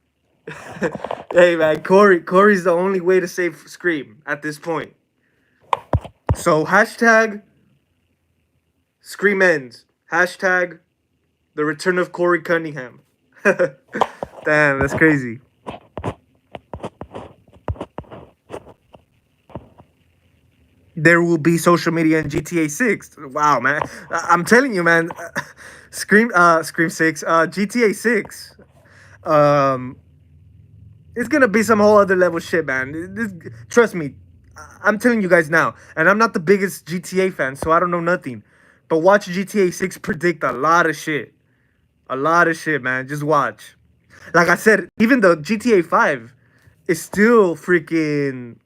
Hey, man, Corey's the only way to save Scream at this point. So, hashtag Scream Ends. Hashtag the return of Corey Cunningham. Damn, that's crazy. There will be social media in GTA 6. Wow, man. I'm telling you, man. Scream 6, GTA 6. Um it's gonna be some whole other level shit, man. Trust me. I'm telling you guys now. And I'm not the biggest GTA fan, so I don't know nothing. But watch GTA 6 predict a lot of shit. A lot of shit, man. Just watch. Like I said, even the GTA 5 is still freaking.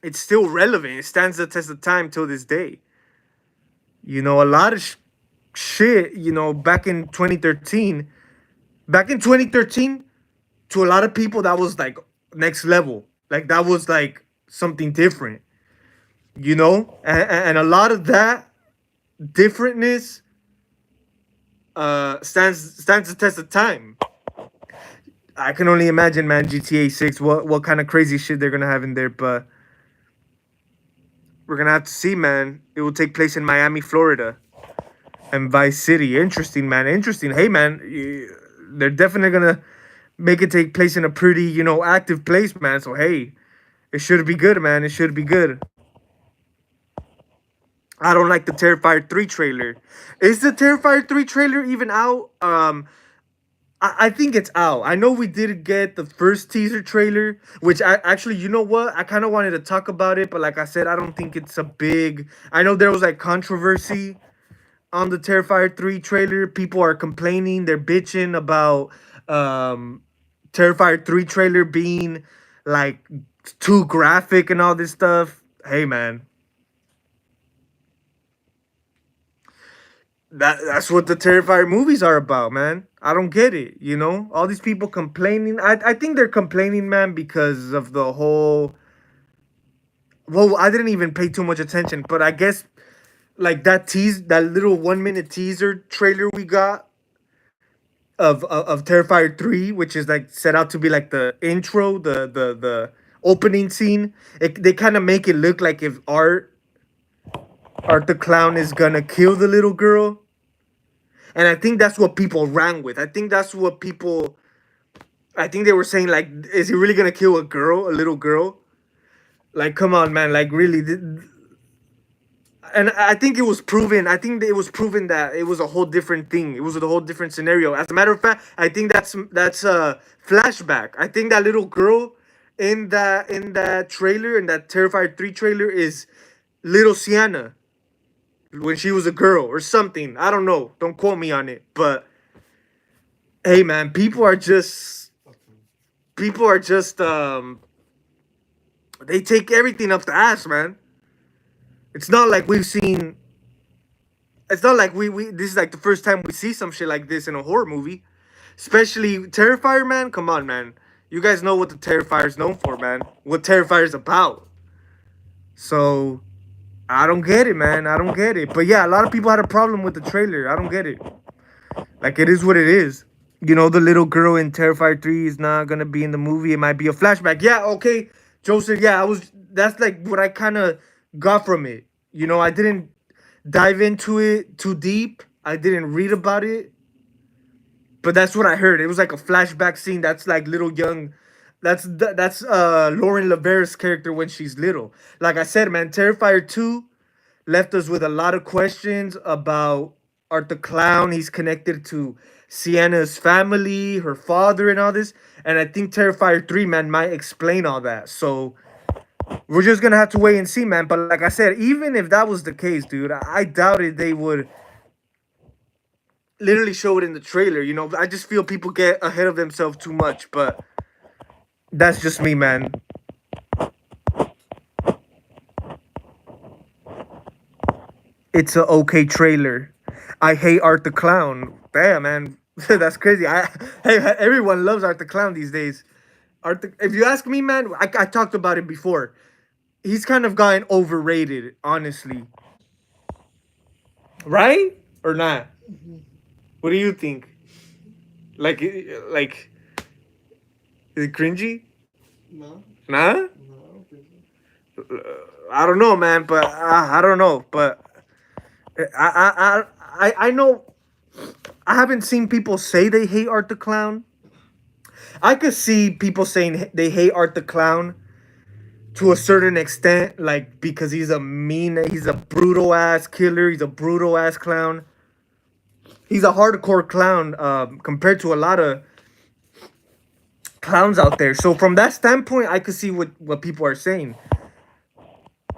It's still relevant. It stands the test of time till this day. You know, a lot of shit, you know, back in 2013. Back in 2013, to a lot of people, that was like next level. Like, that was like something different. You know? And a lot of that differentness stands the test of time. I can only imagine, man, GTA 6, what kind of crazy shit they're gonna have in there, but we're gonna have to see, man. It will take place in Miami, Florida, and Vice City. Interesting, man. Interesting. Hey, man, they're definitely gonna make it take place in a pretty, you know, active place, man. So hey, it should be good, man. It should be good. I don't like the Terrifier 3 trailer. Is the Terrifier 3 trailer even out? I think it's out. I know we did get the first teaser trailer, which I actually, you know what? I kind of wanted to talk about it, but like I said, I don't think it's a big. I know there was like controversy on the Terrifier 3 trailer. People are complaining, they're bitching about Terrifier 3 trailer being like too graphic and all this stuff. Hey, man. That's what the Terrifier movies are about, man. I don't get it, you know? All these people complaining. I think they're complaining, man, because of the whole. Well, I didn't even pay too much attention, but I guess like that little 1 minute teaser trailer we got of Terrifier 3, which is like set out to be like the intro, the opening scene. They kind of make it look like if Art the Clown is gonna kill the little girl. And I think that's what people ran with. I think that's what people. I think they were saying, like, is he really gonna kill a girl, a little girl? Like, come on, man. Like, really. And I think it was proven. I think it was proven that it was a whole different thing. It was a whole different scenario. As a matter of fact, I think that's a flashback. I think that little girl in that trailer, in that Terrifier 3 trailer, is little Sienna when she was a girl or something. I don't know. Don't quote me on it. But hey, man, people are just they take everything up the ass, man. It's not like we've seen it's not like we this is like the first time we see some shit like this in a horror movie. Especially Terrifier, man. Come on, man. You guys know what the Terrifier is known for, man. What Terrifier is about. So I don't get it, man. I don't get it. But yeah, a lot of people had a problem with the trailer. I don't get it. Like, it is what it is. You know, the little girl in Terrifier 3 is not gonna be in the movie. It might be a flashback. Yeah, okay. Joseph, yeah, that's like what I kind of got from it. You know, I didn't dive into it too deep. I didn't read about it. But that's what I heard. It was like a flashback scene. That's like little young. That's Lauren Lavera's character when she's little. Like I said, man, Terrifier 2 left us with a lot of questions about Art the Clown. He's connected to Sienna's family, her father, and all this. And I think Terrifier 3, man, might explain all that. So we're just gonna have to wait and see, man. But like I said, even if that was the case, dude, I doubted they would literally show it in the trailer. You know, I just feel people get ahead of themselves too much. But that's just me, man. It's a okay trailer. I hate Art the Clown. Damn, man. That's crazy. Hey, everyone loves Art the Clown these days. If you ask me, man, I talked about it before. He's kind of gotten overrated, honestly. Right? Or not? What do you think? Like, is it cringy? No, Nah? no, I don't think I don't know, man, but I don't know. But I know I haven't seen people say they hate Art the Clown. I could see people saying they hate Art the Clown to a certain extent, like because he's a brutal ass killer, he's a brutal ass clown. He's a hardcore clown compared to a lot of clowns out there. So from that standpoint, I could see what people are saying.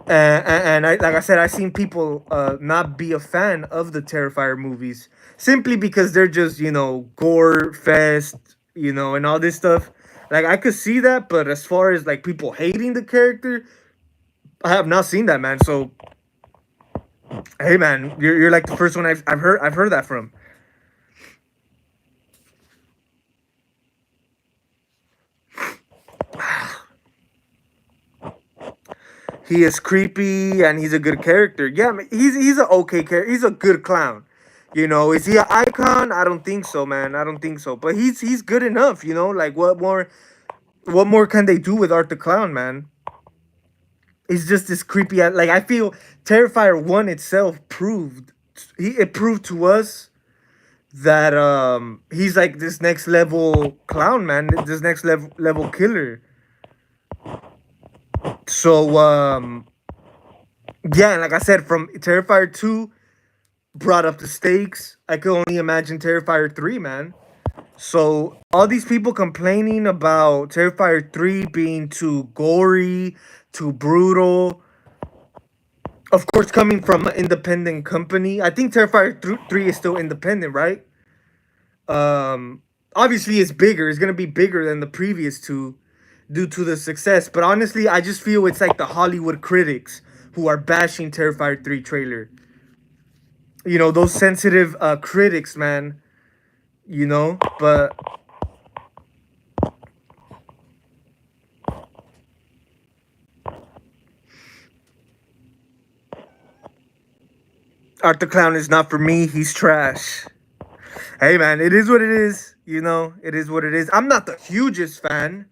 And like I said, I've seen people not be a fan of the Terrifier movies simply because they're just, gore fest, and all this stuff. Like, I could see that, but as far as like people hating the character, I have not seen that, man. So, hey, man, you're like the first one I've heard that from. He is creepy and he's a good character. Yeah, he's an okay character. He's a good clown. Is he an icon? I don't think so, man. I don't think so. But he's good enough. Like what more can they do with Art the Clown, man? He's just this creepy. Like I feel Terrifier 1 itself it proved to us that he's like this next level clown, man. This next level killer. So yeah, and like I said, from Terrifier 2 brought up the stakes. I could only imagine Terrifier 3, man. So all these people complaining about Terrifier 3 being too gory, too brutal. Of course, coming from an independent company. I think Terrifier 3 is still independent, right? Obviously it's bigger. It's gonna be bigger than the previous two due to the success. But honestly, I just feel it's like the Hollywood critics who are bashing Terrifier 3 trailer. Those sensitive critics, man. But Art the Clown is not for me. He's trash. Hey, man, it is what it is. It is what it is. I'm not the hugest fan,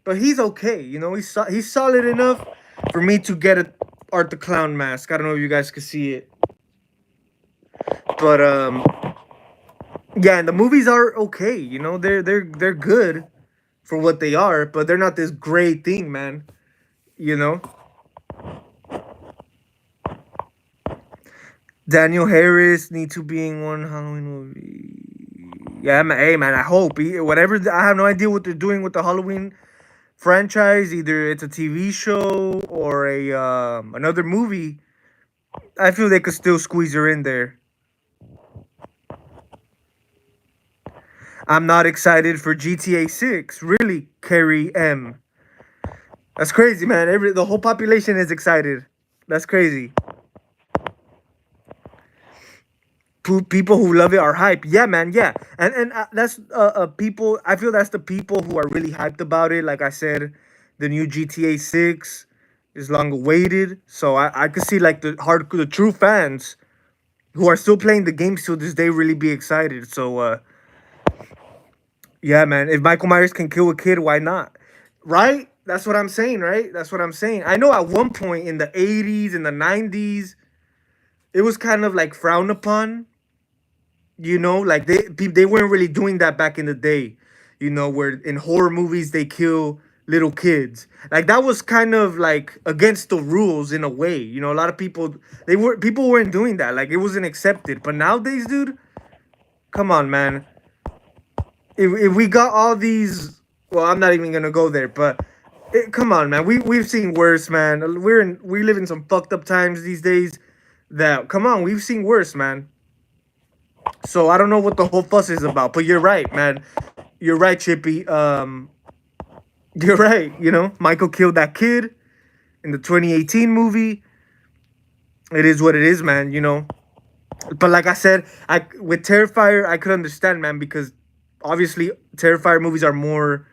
but he's okay. He's solid enough for me to get a Art the Clown mask. I don't know if you guys can see it, but yeah, and the movies are okay. They're good for what they are, but they're not this great thing, man. Daniel Harris need to be in one Halloween movie. Yeah, hey, man, I hope. Whatever, I have no idea what they're doing with the Halloween franchise. Either it's a TV show or another movie. I feel they could still squeeze her in there. I'm not excited for GTA 6. Really, Carrie M. That's crazy, man. The whole population is excited. That's crazy. people who love it are hype. Yeah, man. Yeah, and that's people. I feel that's the people who are really hyped about it. Like I said, the new GTA 6 is long awaited. So I could see like the true fans who are still playing the games till this day really be excited. So yeah, man. If Michael Myers can kill a kid, why not? Right? That's what I'm saying, right? That's what I'm saying. I know at one point in the 80s and the 90s, it was kind of like frowned upon. Like they weren't really doing that back in the day. Where in horror movies they kill little kids. Like that was kind of like against the rules in a way. A lot of people weren't doing that. Like it wasn't accepted. But nowadays, dude, come on, man. If we got all these, well, I'm not even gonna go there, but come on, man. We've seen worse, man. We live in some fucked up times these days. That come on, we've seen worse, man. So I don't know what the whole fuss is about, but you're right, man. You're right, Chippy. You're right. Michael killed that kid in the 2018 movie. It is what it is, man. But like I said, I with Terrifier, I could understand, man, because obviously Terrifier movies are more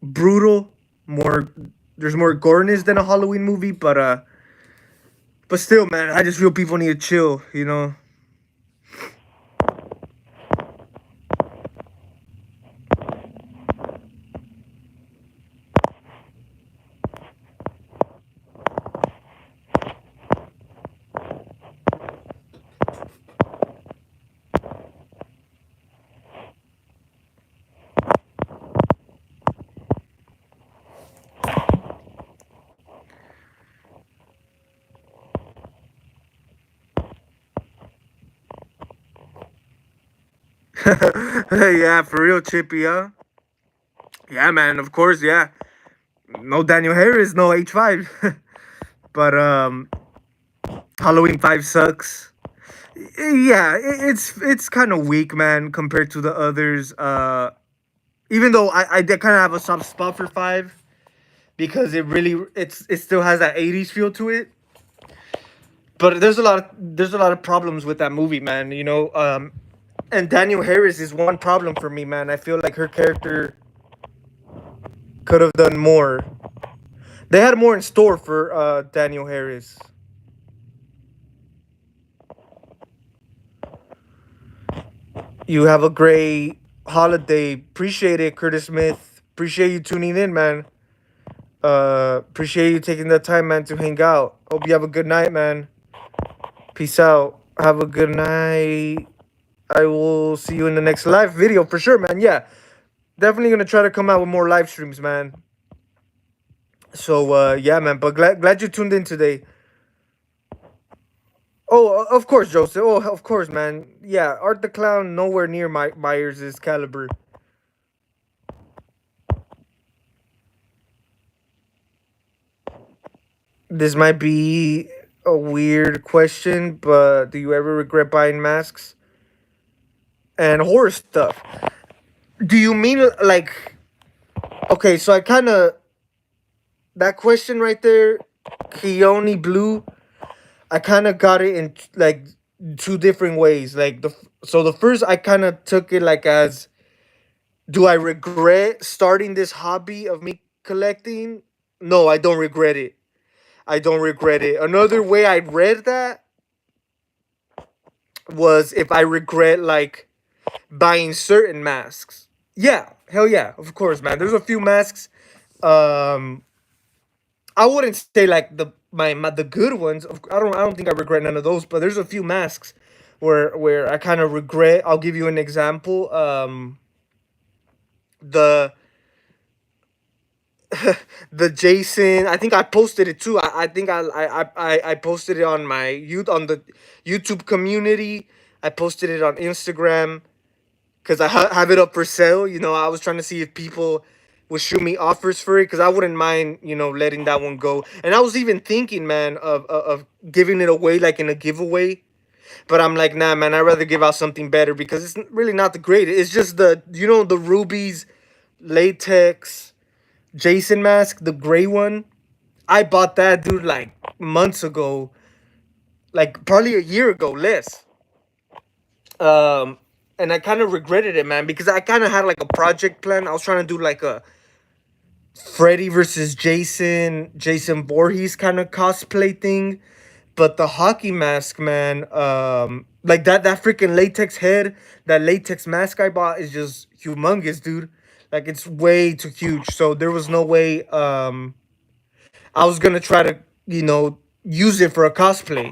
brutal, more there's more goreness than a Halloween movie, but still, man, I just feel people need to chill. Yeah, for real, Chippy, huh? Yeah, man, of course, yeah. No Daniel Harris, no H5. But Halloween 5 sucks. Yeah, it's kind of weak, man, compared to the others. Even though I did kind of have a soft spot for 5 because it still has that 80s feel to it. But there's a lot of problems with that movie, man. And Daniel Harris is one problem for me, man. I feel like her character could have done more. They had more in store for Daniel Harris. You have a great holiday. Appreciate it, Curtis Smith. Appreciate you tuning in, man. Appreciate you taking the time, man, to hang out. Hope you have a good night, man. Peace out. Have a good night. I will see you in the next live video for sure, man. Yeah, definitely gonna try to come out with more live streams, man. So yeah, man. But glad you tuned in today. Oh, of course, Joseph. Oh, of course, man. Yeah, Art the Clown nowhere near Myers' caliber. This might be a weird question, but do you ever regret buying masks and horror stuff? Do you mean like? Okay, so I kind of that question right there, Keone Blue. I kind of got it in like two different ways. Like the first I kind of took it like as, do I regret starting this hobby of me collecting? No, I don't regret it. I don't regret it. Another way I read that was if I regret like buying certain masks. Yeah, hell yeah, of course, man. There's a few masks. Um, I wouldn't say like the good ones. I don't think I regret none of those. But there's a few masks where I kind of regret. I'll give you an example. The the Jason. I think I posted it too. I think I posted it on my on the YouTube community. I posted it on Instagram because I have it up for sale. I was trying to see if people would shoot me offers for it because I wouldn't mind, letting that one go. And I was even thinking, man, of giving it away like in a giveaway. But I'm like, nah, man, I'd rather give out something better because it's really not the greatest. It's just the Ruby's latex Jason mask, the gray one. I bought that, dude, like months ago, like probably a year ago, less. Um, and I kind of regretted it, man, because I kind of had like a project plan. I was trying to do like a Freddy versus Jason Voorhees kind of cosplay thing. But the hockey mask, man, like that freaking latex head, that latex mask I bought is just humongous, dude. Like it's way too huge. So there was no way I was gonna try to, use it for a cosplay.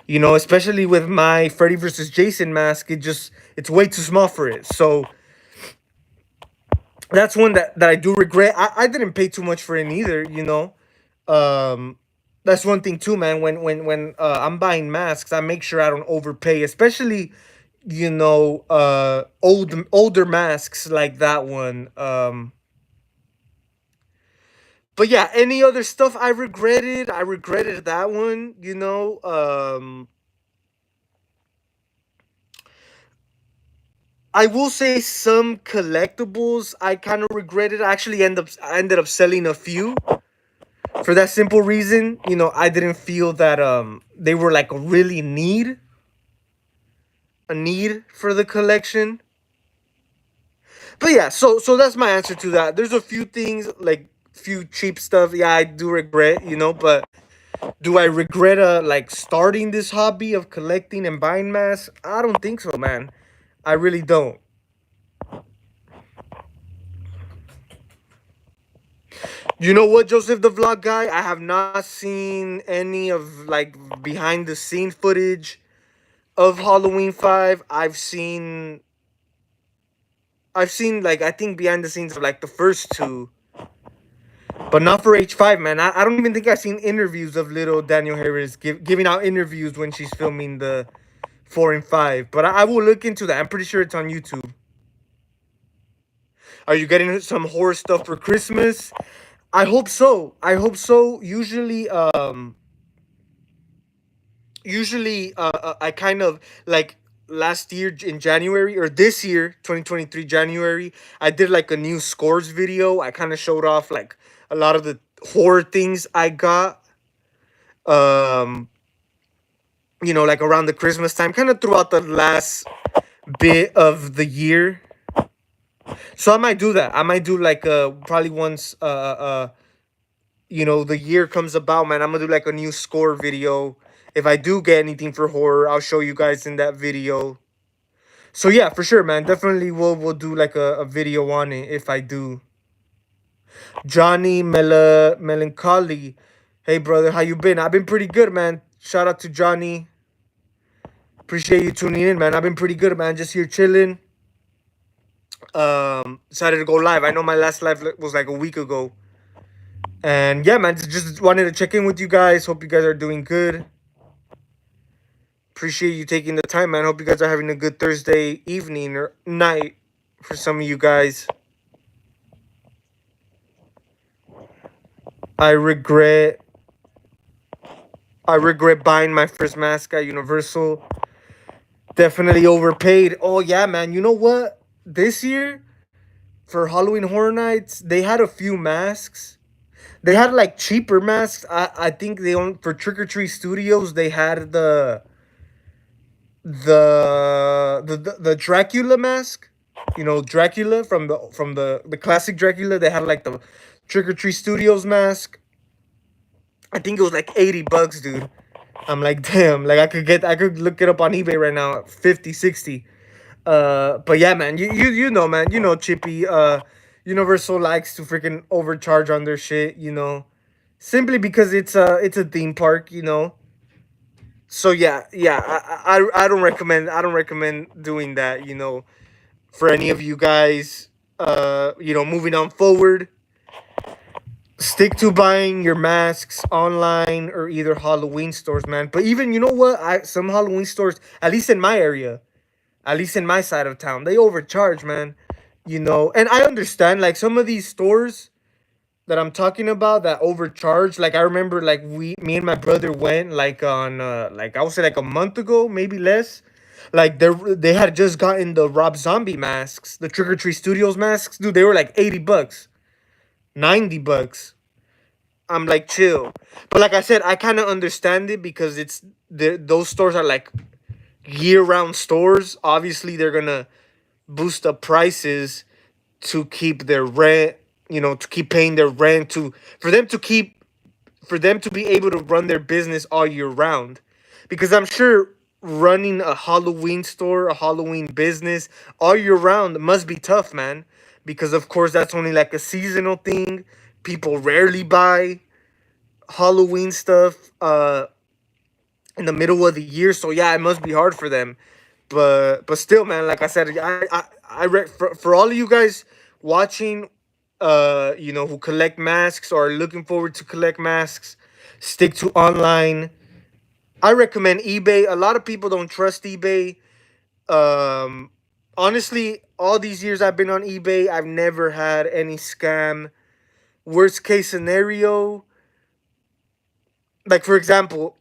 Especially with my Freddy versus Jason mask, it's way too small for it. So that's one that I do regret. I didn't pay too much for it either. Um that's one thing too, man. When I'm buying masks, I make sure I don't overpay, especially older masks like that one. But yeah, any other stuff I regretted that one. I will say some collectibles I kind of regretted. I ended up selling a few for that simple reason. I didn't feel that they were like a need for the collection. But yeah, so that's my answer to that. There's a few things, like few cheap stuff. Yeah, I do regret. But do I regret like starting this hobby of collecting and buying masks? I don't think so, man. I really don't. You know what, Joseph the Vlog guy? I have not seen any of like behind the scene footage of Halloween 5. I've seen like I think behind the scenes of like the first two, but not for H5, man. I don't even think I've seen interviews of little Daniel Harris giving out interviews when she's filming the 4 and 5. But I will look into that. I'm pretty sure it's on YouTube. Are you getting some horror stuff for Christmas? I hope so. I hope so. Usually, I kind of like last year in January, or this year 2023 January, I did like a new scores video. I kind of showed off like a lot of the horror things I got, um like around the Christmas time, kind of throughout the last bit of the year. So I might do that. I might do like probably once the year comes about, man. I'm gonna do like a new score video. If I do get anything for horror, I'll show you guys in that video. So yeah, for sure, man. Definitely we'll do like a video on it if I do. Johnny Melancholy. Hey brother, how you been? I've been pretty good, man. Shout out to Johnny. Appreciate you tuning in, man. I've been pretty good, man. Just here chilling. Decided to go live. I know my last live was like a week ago. And yeah, man, just wanted to check in with you guys. Hope you guys are doing good. Appreciate you taking the time, man. Hope you guys are having a good Thursday evening or night for some of you guys. I regret buying my first mask at Universal. Definitely overpaid. Oh yeah, man. You know what? This year for Halloween Horror Nights, they had a few masks. They had like cheaper masks. I think they own for Trick or Treat Studios. They had the Dracula mask. Dracula from the classic Dracula. They had like the Trick or Treat Studios mask. I think it was like $80, dude. I'm like, damn, like I could look it up on eBay right now, 50, 60. But yeah, man, you know, man, Chippy, Universal likes to freaking overcharge on their shit. Simply because it's a theme park. So yeah, I don't recommend doing that. For any of you guys, moving on forward, stick to buying your masks online or either Halloween stores, man. But even you know what, some Halloween stores, at least in my area, at least in my side of town, they overcharge, man. And I understand like some of these stores that I'm talking about that overcharge. Like I remember, like me and my brother went like on like I would say like a month ago, maybe less. Like they had just gotten the Rob Zombie masks, the Trick or Treat Studios masks, dude. They were like $80, $90. I'm like chill, but like I said, I kind of understand it because those stores are like year-round stores, obviously they're gonna boost up prices to keep their rent, to keep paying their rent, to for them to keep for them to be able to run their business all year round. Because I'm sure running a Halloween store, a Halloween business all year round must be tough, man. Because of course that's only like a seasonal thing. People rarely buy Halloween stuff in the middle of the year, so yeah, it must be hard for them. But still, man, like I said, for all of you guys watching, who collect masks or are looking forward to collect masks, stick to online. I recommend eBay. A lot of people don't trust eBay. Um, Honestly, all these years I've been on eBay, I've never had any scam. Worst case scenario, like for example,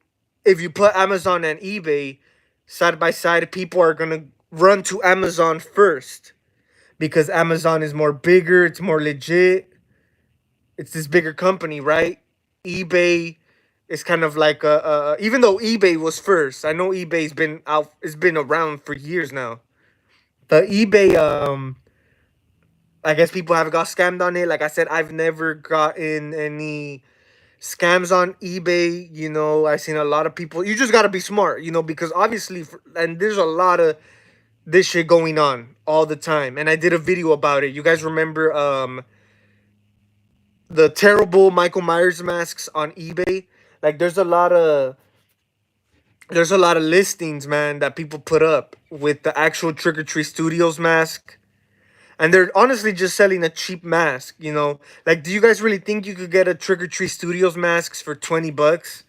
if you put Amazon and eBay side by side, people are gonna run to Amazon first because Amazon is more bigger, it's more legit, it's this bigger company, right? eBay is kind of like even though eBay was first, I know eBay's been out, it's been around for years now. The eBay, I guess people have got scammed on it. Like I said, I've never gotten any scams on eBay. I've seen a lot of people. You just gotta be smart, because obviously, and there's a lot of this shit going on all the time. And I did a video about it. You guys remember the terrible Michael Myers masks on eBay? Like there's a lot of listings, man, that people put up with the actual Trick or Treat Studios mask. And they're honestly just selling a cheap mask. Like, do you guys really think you could get a Trick or Treat Studios masks for $20?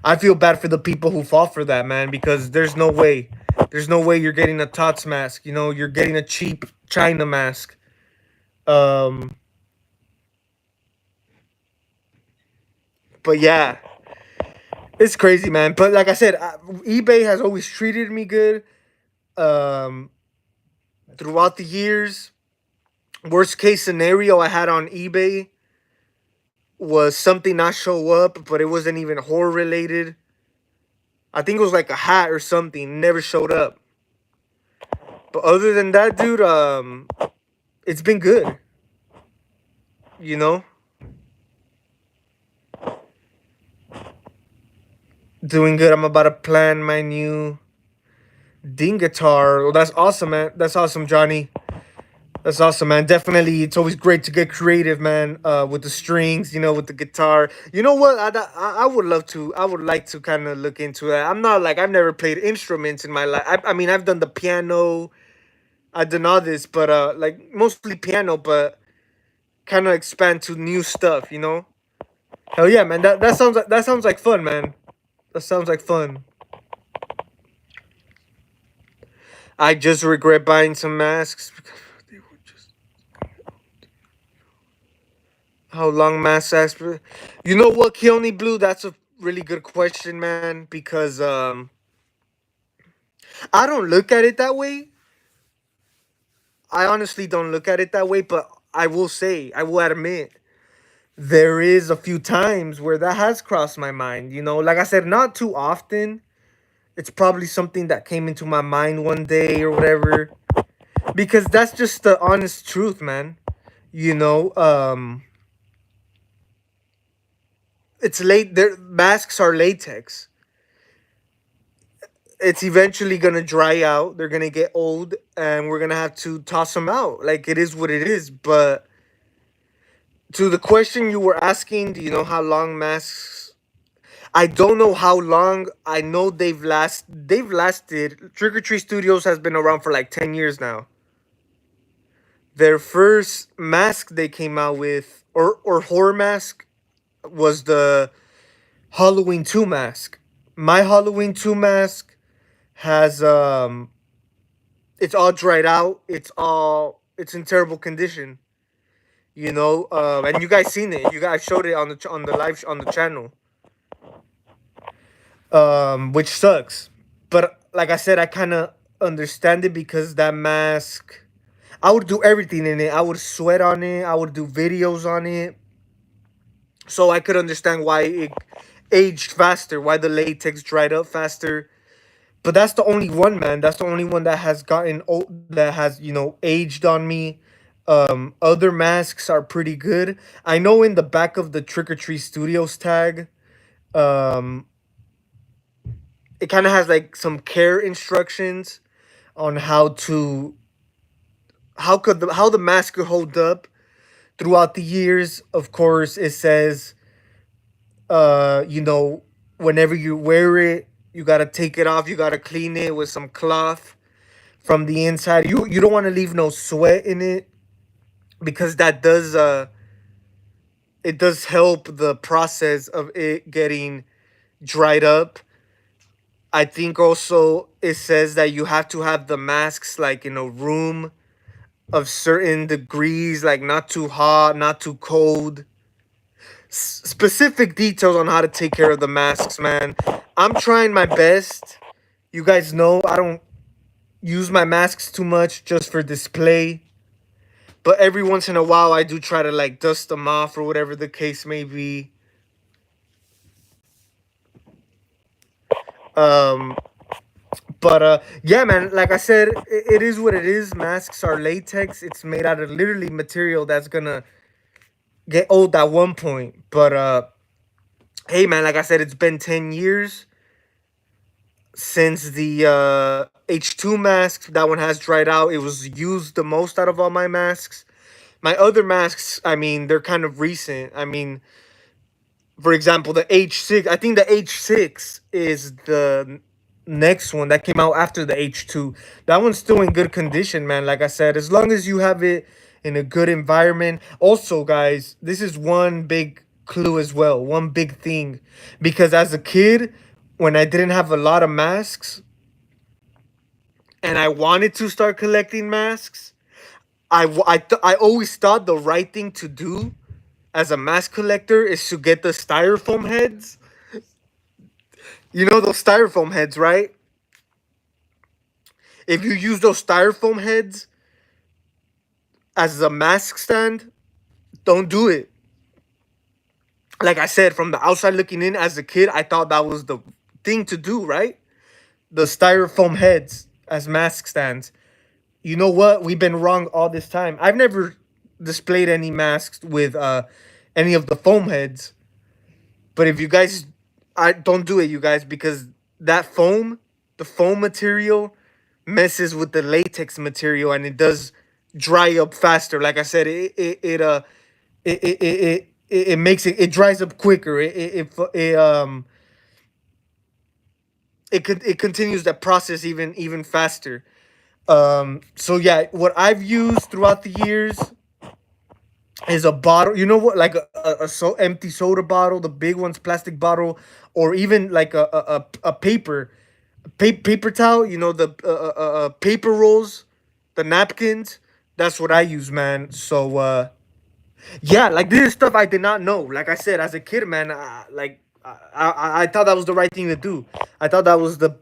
I feel bad for the people who fall for that, man, because there's no way. There's no way you're getting a Tots mask. You're getting a cheap China mask. Um, but yeah, it's crazy, man. But like I said, eBay has always treated me good. Um, Throughout the years, worst case scenario I had on eBay was something not show up, but it wasn't even horror related. I think it was like a hat or something, never showed up. But other than that, dude, it's been good. You know, doing good. I'm about to plan my new ding guitar. Well, that's awesome, man. That's awesome, Johnny. That's awesome, man. Definitely, it's always great to get creative, man. With the strings, with the guitar. You know what? I would love to. I would like to kind of look into that. I'm not like I've never played instruments in my life. I mean, I've done the piano. I've done all this, but like mostly piano, but kind of expand to new stuff. Hell yeah, man. That sounds like fun, man. That sounds like fun. I just regret buying some masks because they were just how long masks last. You know what, Keone Blue? That's a really good question, man. Because I don't look at it that way. I honestly don't look at it that way, but I will admit, there is a few times where that has crossed my mind. Like I said, not too often. It's probably something that came into my mind one day or whatever. Because that's just the honest truth, man. You know, it's late. Their masks are latex. It's eventually gonna dry out. They're gonna get old, and we're gonna have to toss them out. Like it is what it is. But to the question you were asking, do you know how long masks? I don't know how long. I know They've lasted. Trick or Treat Studios has been around for like 10 years now. Their first mask they came out with, or horror mask, was the Halloween 2 mask. My Halloween 2 mask has it's all dried out. It's in terrible condition. And you guys seen it. You guys showed it on the live on the channel. Which sucks. But like I said, I kind of understand it because that mask, I would do everything in it. I would sweat on it. I would do videos on it. So I could understand why it aged faster, why the latex dried up faster. but that's the only one, man. That's the only one that has gotten old, that has, aged on me. Other masks are pretty good. I know in the back of the Trick or Treat Studios tag, um, it kind of has like some care instructions on how the mask could hold up throughout the years. Of course, it says, you know, whenever you wear it, you gotta take it off. You gotta clean it with some cloth from the inside. You don't want to leave no sweat in it, because that does it does help the process of it getting dried up. I think also it says that you have to have the masks like in a room of certain degrees, like not too hot, not too cold. Specific details on how to take care of the masks, man. I'm trying my best. You guys know I don't use my masks too much, just for display. But every once in a while, I do try to like dust them off or whatever the case may be. Um, but yeah, man. Like I said, it is what it is. Masks are latex. It's made out of literally material that's gonna get old at one point. But hey, man. Like I said, it's been 10 years since the H2 mask. That one has dried out. It was used the most out of all my masks. My other masks, I mean, they're kind of recent. I mean, for example, the H6. I think the H6 is the next one that came out after the H2. That one's still in good condition, man. Like I said, as long as you have it in a good environment. Also, guys, this is one big clue as well. One big thing. Because as a kid, when I didn't have a lot of masks and I wanted to start collecting masks, I always thought the right thing to do as a mask collector is to get the styrofoam heads. You know those styrofoam heads, right? If you use those styrofoam heads as a mask stand, don't do it. Like I said, from the outside looking in as a kid, I thought that was the thing to do, right? The styrofoam heads as mask stands. You know what? We've been wrong all this time. I've never displayed any masks with any of the foam heads. But if you guys, I don't do it, you guys, because that foam, the foam material, messes with the latex material, and it does dry up faster. Like I said, it makes it dries up quicker. It continues that process even faster. So yeah, what I've used throughout the years is a bottle. You know what? Like a empty soda bottle, the big ones, plastic bottle, or even like a paper towel. You know, the paper rolls, the napkins. That's what I use, man. So yeah, like this is stuff I did not know. Like I said, as a kid, man, I thought that was the right thing to do. I thought that was the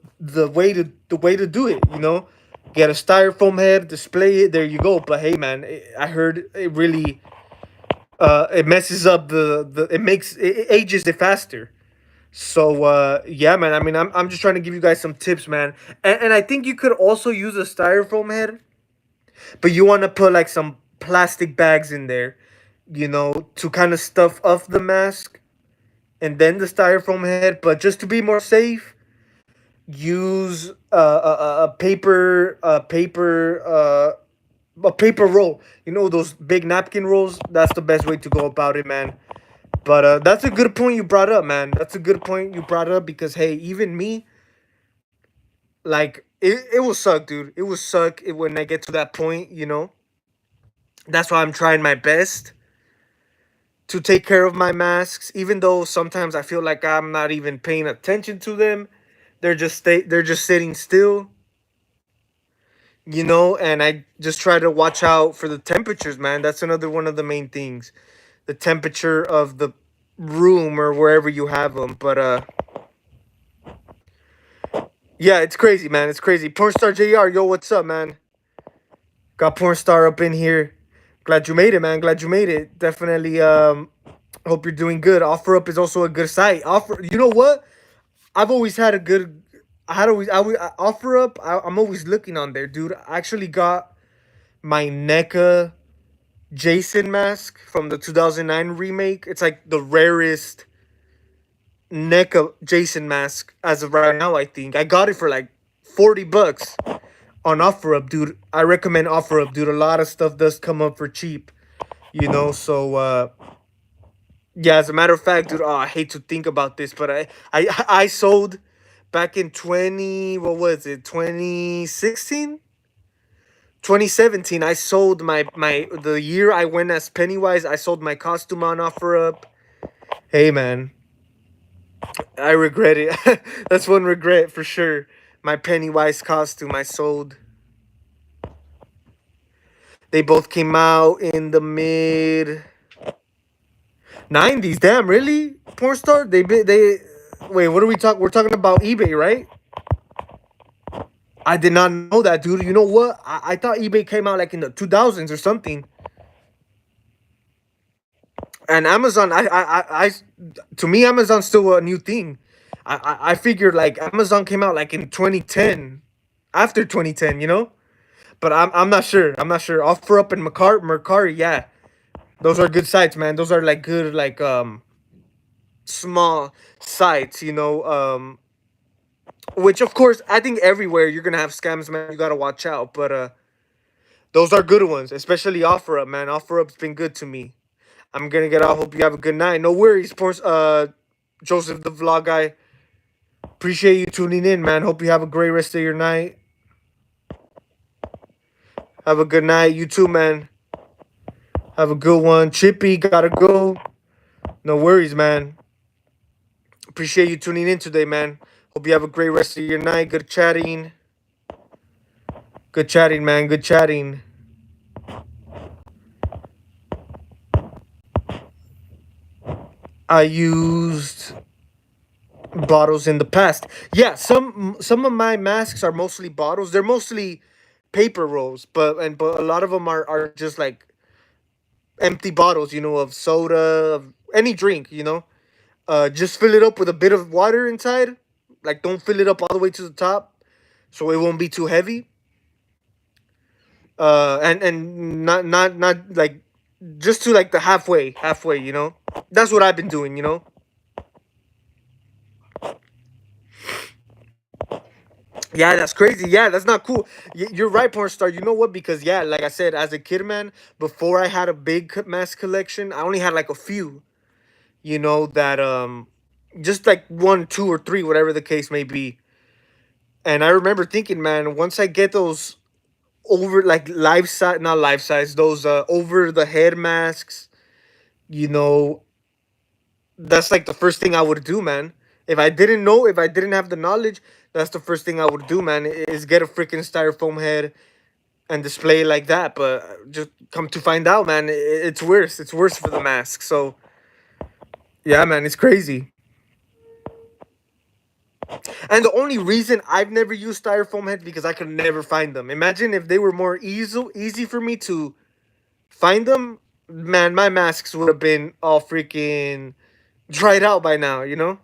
way to do it. You know, get a styrofoam head, display it. There you go. But hey, man, I heard it really it messes up the it makes it ages it faster. So yeah, man. I mean, I'm just trying to give you guys some tips, man. And I think you could also use a styrofoam head, but you want to put like some plastic bags in there, you know, to kind of stuff off the mask, and then the styrofoam head. But just to be more safe, use a paper roll. You know those big napkin rolls. That's the best way to go about it, man. But that's a good point you brought up, man. That's a good point you brought up, because hey, even me, like it will suck, dude. It will suck when I get to that point. You know. That's why I'm trying my best to take care of my masks, even though sometimes I feel like I'm not even paying attention to them. They're just sitting still, you know, and I just try to watch out for the temperatures, man. That's another one of the main things. The temperature of the room or wherever you have them. But yeah, it's crazy, man. It's crazy. Pornstar JR, yo, what's up, man? Got Pornstar up in here. Glad you made it, man. Glad you made it. Definitely hope you're doing good. OfferUp is also a good site. You know what? I've always had a good I had always I offer up. I'm always looking on there, dude. I actually got my NECA Jason mask from the 2009 remake. It's like the rarest NECA Jason mask as of right now. I think I got it for like $40 on OfferUp, dude. I recommend OfferUp, dude. A lot of stuff does come up for cheap, you know. So yeah, as a matter of fact, dude. Oh, I hate to think about this, but I sold back in 20, what was it, 2016, 2017. I sold my the year I went as Pennywise. I sold my costume on OfferUp. Hey man, I regret it. That's one regret for sure. My Pennywise costume I sold. They both came out in the mid 90s. Damn, really? Porn star? They wait, what are we talking? We're talking about eBay, right? I did not know that, dude. You know what? I thought eBay came out like in the 2000s or something. And Amazon, to me, Amazon's still a new thing. I figured like Amazon came out like in 2010, after 2010, you know. But I'm not sure. I'm not sure. Offer up in Mercari, yeah, those are good sites, man. Those are like good like small sites, you know. Which of course I think everywhere you're gonna have scams, man. You gotta watch out. But those are good ones, especially Offer Up, man. Offer Up's been good to me. I'm gonna get out. Hope you have a good night. No worries, Joseph the vlog guy. Appreciate you tuning in, man. Hope you have a great rest of your night. Have a good night. You too, man. Have a good one. Chippy, gotta go. No worries, man. Appreciate you tuning in today, man. Hope you have a great rest of your night. Good chatting. Good chatting, man. Good chatting. I used bottles in the past. Yeah, some of my masks are mostly bottles. They're mostly paper rolls, but a lot of them are just like empty bottles, you know, of soda, of any drink, you know. Just fill it up with a bit of water inside. Like don't fill it up all the way to the top, so it won't be too heavy. And not like just to like the halfway, you know. That's what I've been doing, you know. Yeah, that's crazy. Yeah, that's not cool. You're right, porn star. You know what? Because yeah, like I said, as a kid, man, before I had a big mask collection, I only had like a few. You know that just like one, two, or three, whatever the case may be. And I remember thinking, man, once I get those over like life size, not life size, those over the head masks, you know, that's like the first thing I would do, man. If I didn't know, if I didn't have the knowledge, that's the first thing I would do, man. Is get a freaking styrofoam head and display it like that. But just come to find out, man, it's worse. It's worse for the mask. So yeah, man, it's crazy. And the only reason I've never used styrofoam heads because I could never find them. Imagine if they were more easy for me to find them. Man, my masks would have been all freaking dried out by now, you know.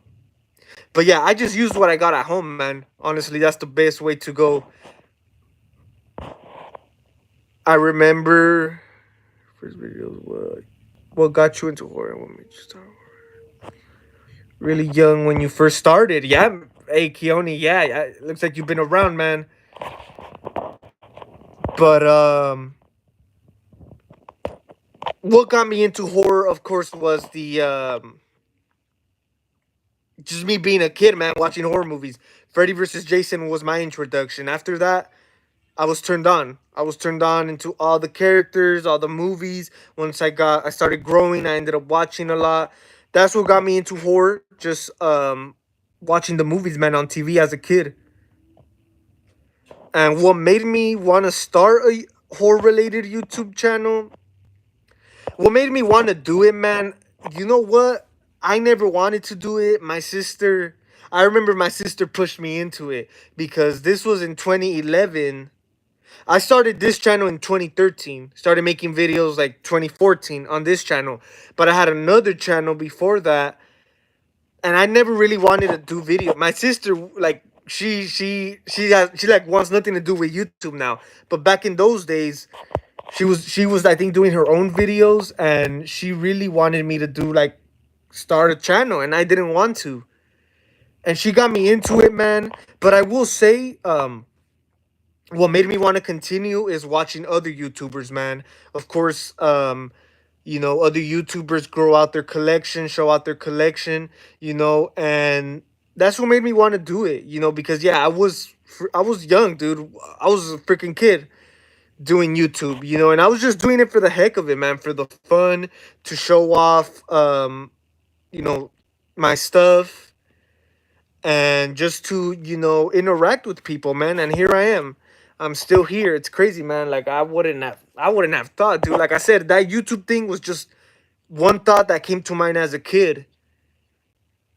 But yeah, I just used what I got at home, man. Honestly, that's the best way to go. I remember first videos. What got you into horror? What made you start horror? Really young when you first started. Yeah, hey Keone. Yeah, it looks like you've been around, man. But what got me into horror, of course, was the just me being a kid, man, watching horror movies. Freddy vs. Jason was my introduction. After that, I was turned on. I was turned on into all the characters, all the movies. Once I started growing, I ended up watching a lot. That's what got me into horror. Just watching the movies, man, on TV as a kid. And what made me want to start a horror related YouTube channel, what made me want to do it, man, you know what? I never wanted to do it. I remember my sister pushed me into it because this was in 2011. I started this channel in 2013. Started making videos like 2014 on this channel. But I had another channel before that. And I never really wanted to do video. My sister, like, she like wants nothing to do with YouTube now. But back in those days, she was I think doing her own videos, and she really wanted me to do like start a channel, and I didn't want to. And she got me into it, man. But I will say, what made me want to continue is watching other YouTubers, man. Of course, other YouTubers grow out their collection, show out their collection, and that's what made me want to do it, because yeah, I was young, dude. I was a freaking kid doing YouTube, and I was just doing it for the heck of it, man, for the fun, to show off, you know, my stuff, and just to interact with people, man. And here I am. I'm still here. It's crazy, man. Like I wouldn't have thought, dude. Like I said, that YouTube thing was just one thought that came to mind as a kid,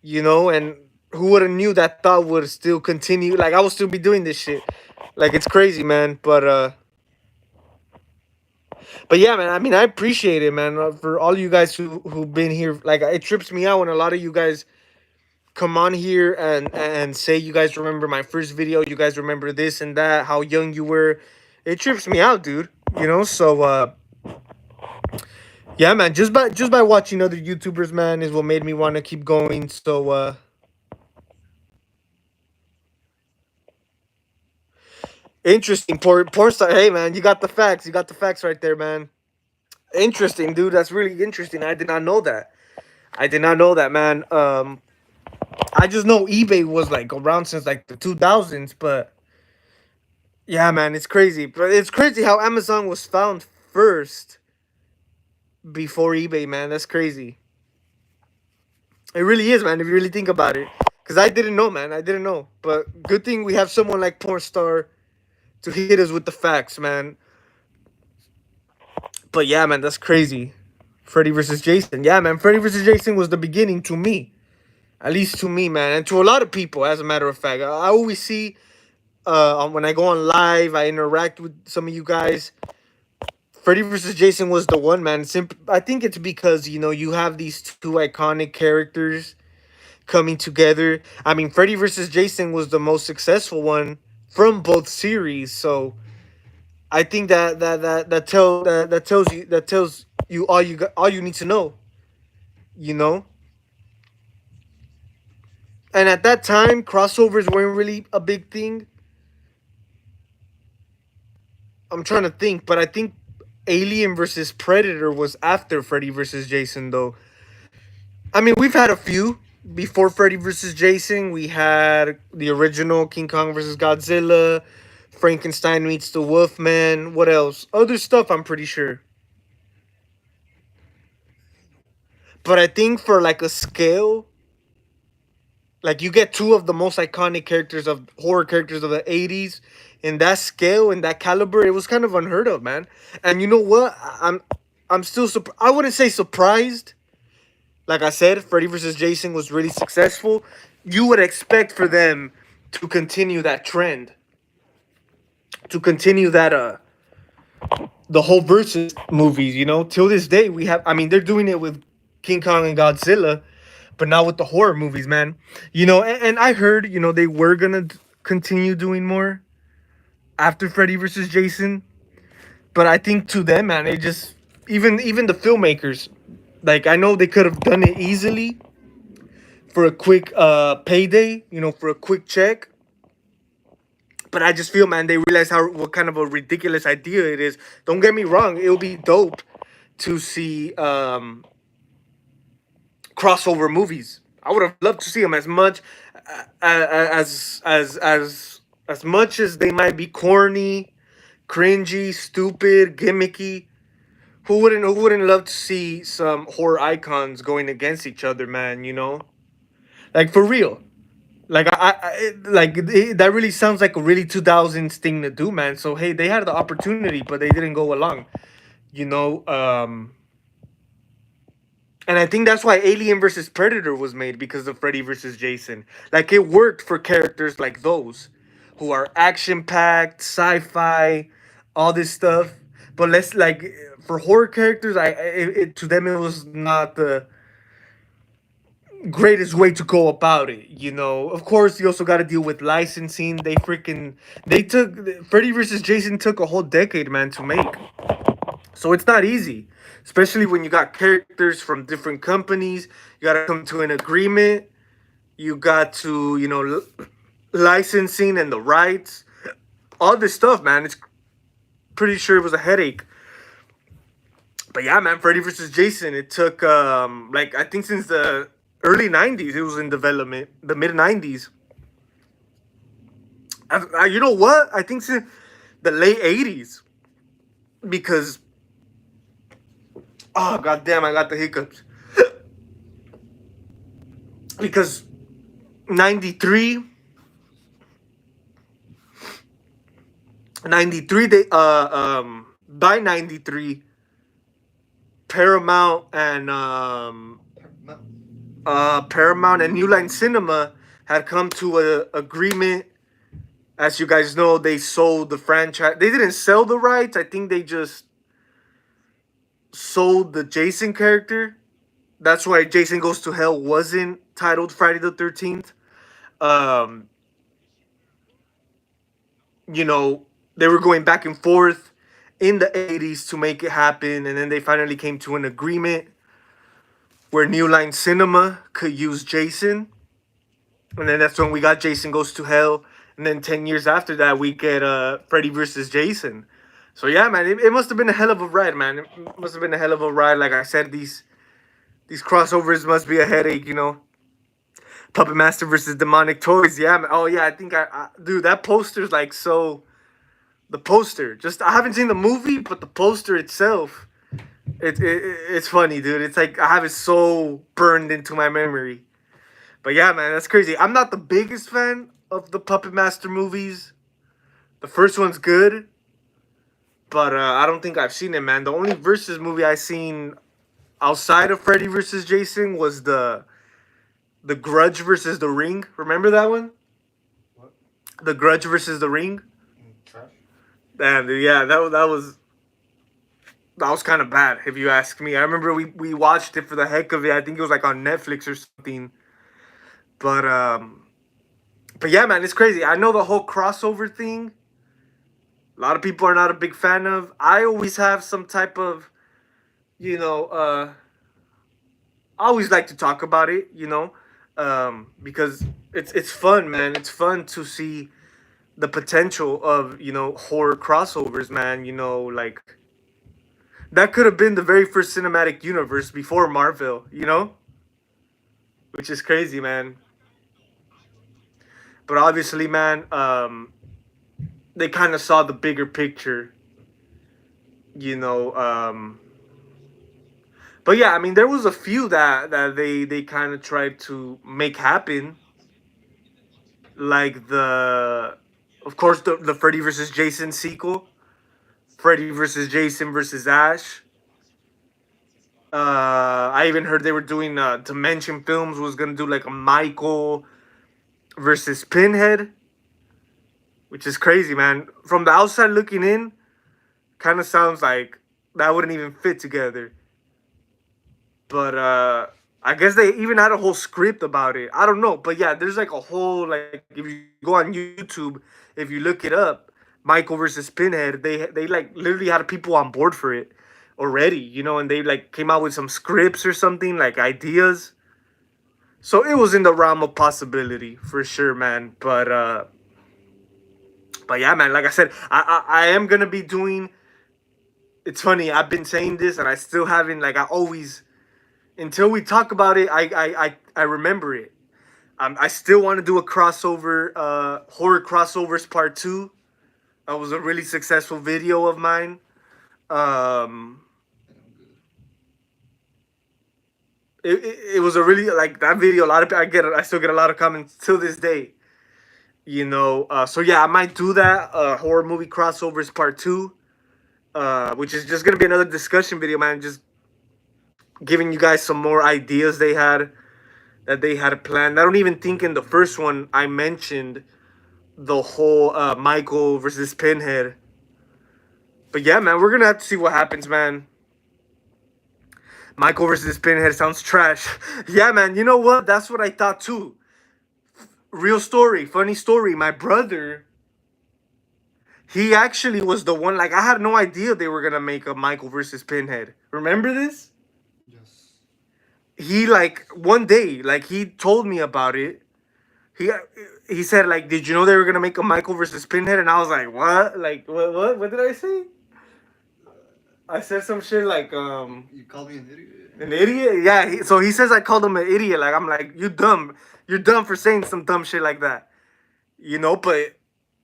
and who would have knew that thought would still continue? Like I would still be doing this shit. Like it's crazy, man. But yeah, man. I mean, I appreciate it, man, for all you guys who've been here. Like it trips me out when a lot of you guys come on here and say you guys remember my first video, you guys remember this and that, how young you were. It trips me out, dude. So yeah, man. Just by watching other YouTubers, man, is what made me want to keep going. So interesting. Porn star. Hey, man, you got the facts. You got the facts right there, man. Interesting, dude. That's really interesting. I did not know that. I did not know that, man. I just know eBay was like around since like the 2000s, but yeah, man, it's crazy. But it's crazy how Amazon was found first before eBay, man. That's crazy. It really is, man. If you really think about it, because I didn't know, man. I didn't know. But good thing we have someone like Pornstar to hit us with the facts, man. But yeah, man, that's crazy. Freddy versus Jason. Yeah, man. Freddy versus Jason was the beginning to me, at least to me, man, and to a lot of people. As a matter of fact, I always see when I go on live, I interact with some of you guys. Freddy versus Jason was the one, man. I think it's because you have these two iconic characters coming together. I mean, Freddy versus Jason was the most successful one from both series, so I think that tells you all you need to know. You know, and at that time, crossovers weren't really a big thing. I'm trying to think, but I think Alien versus Predator was after Freddy versus Jason, though. I mean, we've had a few before Freddy versus Jason. We had the original King Kong versus Godzilla, Frankenstein meets the Wolfman. What else? Other stuff, I'm pretty sure. But I think for like a scale, like you get two of the most iconic characters of horror characters of the 80s in that scale, in that caliber, it was kind of unheard of, man. And you know what? I'm still I wouldn't say surprised. Like I said, Freddy vs. Jason was really successful. You would expect for them to continue that trend, to continue that the whole versus movies. Till this day we have. I mean, they're doing it with King Kong and Godzilla, but now with the horror movies, man. And I heard they were gonna continue doing more after Freddy vs. Jason, but I think to them, man, it just even the filmmakers, like I know they could have done it easily for a quick payday, for a quick check. But I just feel, man, they realize what kind of a ridiculous idea it is. Don't get me wrong, it'll be dope to see crossover movies. I would have loved to see them as much as much as they might be corny, cringy, stupid, gimmicky. Who wouldn't love to see some horror icons going against each other, man? Like for real. Like that really sounds like a really 2000s thing to do, man. So hey, they had the opportunity, but they didn't go along. You know, um, and I think that's why Alien versus Predator was made because of Freddy versus Jason. Like it worked for characters like those, who are action packed, sci-fi, all this stuff. But let's like for horror characters, to them it was not greatest way to go about it. You know, of course, you also got to deal with licensing. They took Freddy versus Jason took a whole decade, man, to make. So it's not easy, especially when you got characters from different companies. You got to come to an agreement. You got to, licensing and the rights, all this stuff, man. It's pretty sure it was a headache. But yeah, man, Freddy versus Jason. It took like I think since the early '90s, it was in development. The mid '90s. You know what? I think since the late '80s, because oh goddamn, I got the hiccups. Because '93, '93, they by '93, Paramount and Paramount and New Line Cinema had come to a agreement. As you guys know, they sold the franchise. They didn't sell the rights. I think they just sold the Jason character. That's why Jason Goes to Hell wasn't titled Friday the 13th. Um, they were going back and forth in the 80s to make it happen, and then they finally came to an agreement where New Line Cinema could use Jason. And then that's when we got Jason Goes to Hell. And then 10 years after that, we get Freddy versus Jason. So yeah, man, it must have been a hell of a ride, man. It must have been a hell of a ride. Like I said, these crossovers must be a headache, Puppet Master versus Demonic Toys. Yeah, man. Oh yeah, I think dude, that poster's like so. The poster, just I haven't seen the movie, but the poster itself, it's funny, dude. It's like I have it so burned into my memory. But yeah, man, that's crazy. I'm not the biggest fan of the Puppet Master movies. The first one's good, but I don't think I've seen it, man. The only versus movie I seen outside of Freddy versus Jason was the Grudge versus the Ring. Remember that one? What? The Grudge versus the Ring. Trash? Damn, dude, yeah, that was kind of bad, if you ask me. I remember we watched it for the heck of it. I think it was like on Netflix or something. But yeah, man, it's crazy. I know the whole crossover thing. A lot of people are not a big fan of. I always have some type of, you know, I always like to talk about it, because it's fun, man. It's fun to see the potential of horror crossovers, man. Like that could have been the very first cinematic universe before Marvel, which is crazy, man. But obviously, man, they kind of saw the bigger picture, you know. But yeah, I mean, there was a few that they kind of tried to make happen, like of course, the Freddy versus Jason sequel, Freddy versus Jason versus Ash. I even heard they were doing Dimension Films was gonna do like a Michael versus Pinhead, which is crazy, man. From the outside looking in, kind of sounds like that wouldn't even fit together. But I guess they even had a whole script about it. I don't know, but yeah, there's like a whole like if you go on YouTube, if you look it up, Michael versus Pinhead, they like literally had people on board for it already, and they like came out with some scripts or something like ideas. So it was in the realm of possibility for sure, man. But yeah, man, like I said, I am gonna be doing. It's funny, I've been saying this and I still haven't like I always until we talk about it, I remember it. I still want to do a crossover, horror crossovers part two. That was a really successful video of mine. Um, it was a really like that video. A lot of I still get a lot of comments till this day. So yeah, I might do that horror movie crossovers part two, which is just gonna be another discussion video, man. Just giving you guys some more ideas that they had planned. I don't even think in the first one I mentioned the whole Michael versus Pinhead. But yeah, man, we're gonna have to see what happens, man. Michael versus Pinhead sounds trash. Yeah, man. You know what? That's what I thought too. Real story, funny story. My brother, he actually was the one. Like, I had no idea they were gonna make a Michael versus Pinhead. Remember this? Yes. He like one day, like he told me about it. He he said like, "Did you know they were gonna make a Michael versus Pinhead?" And I was like, "What? Like what? What did I say?" I said some shit like You called me an idiot. an idiot. Yeah. So he says I called him an idiot. Like I'm like, you dumb. You're dumb for saying some dumb shit like that. You know, but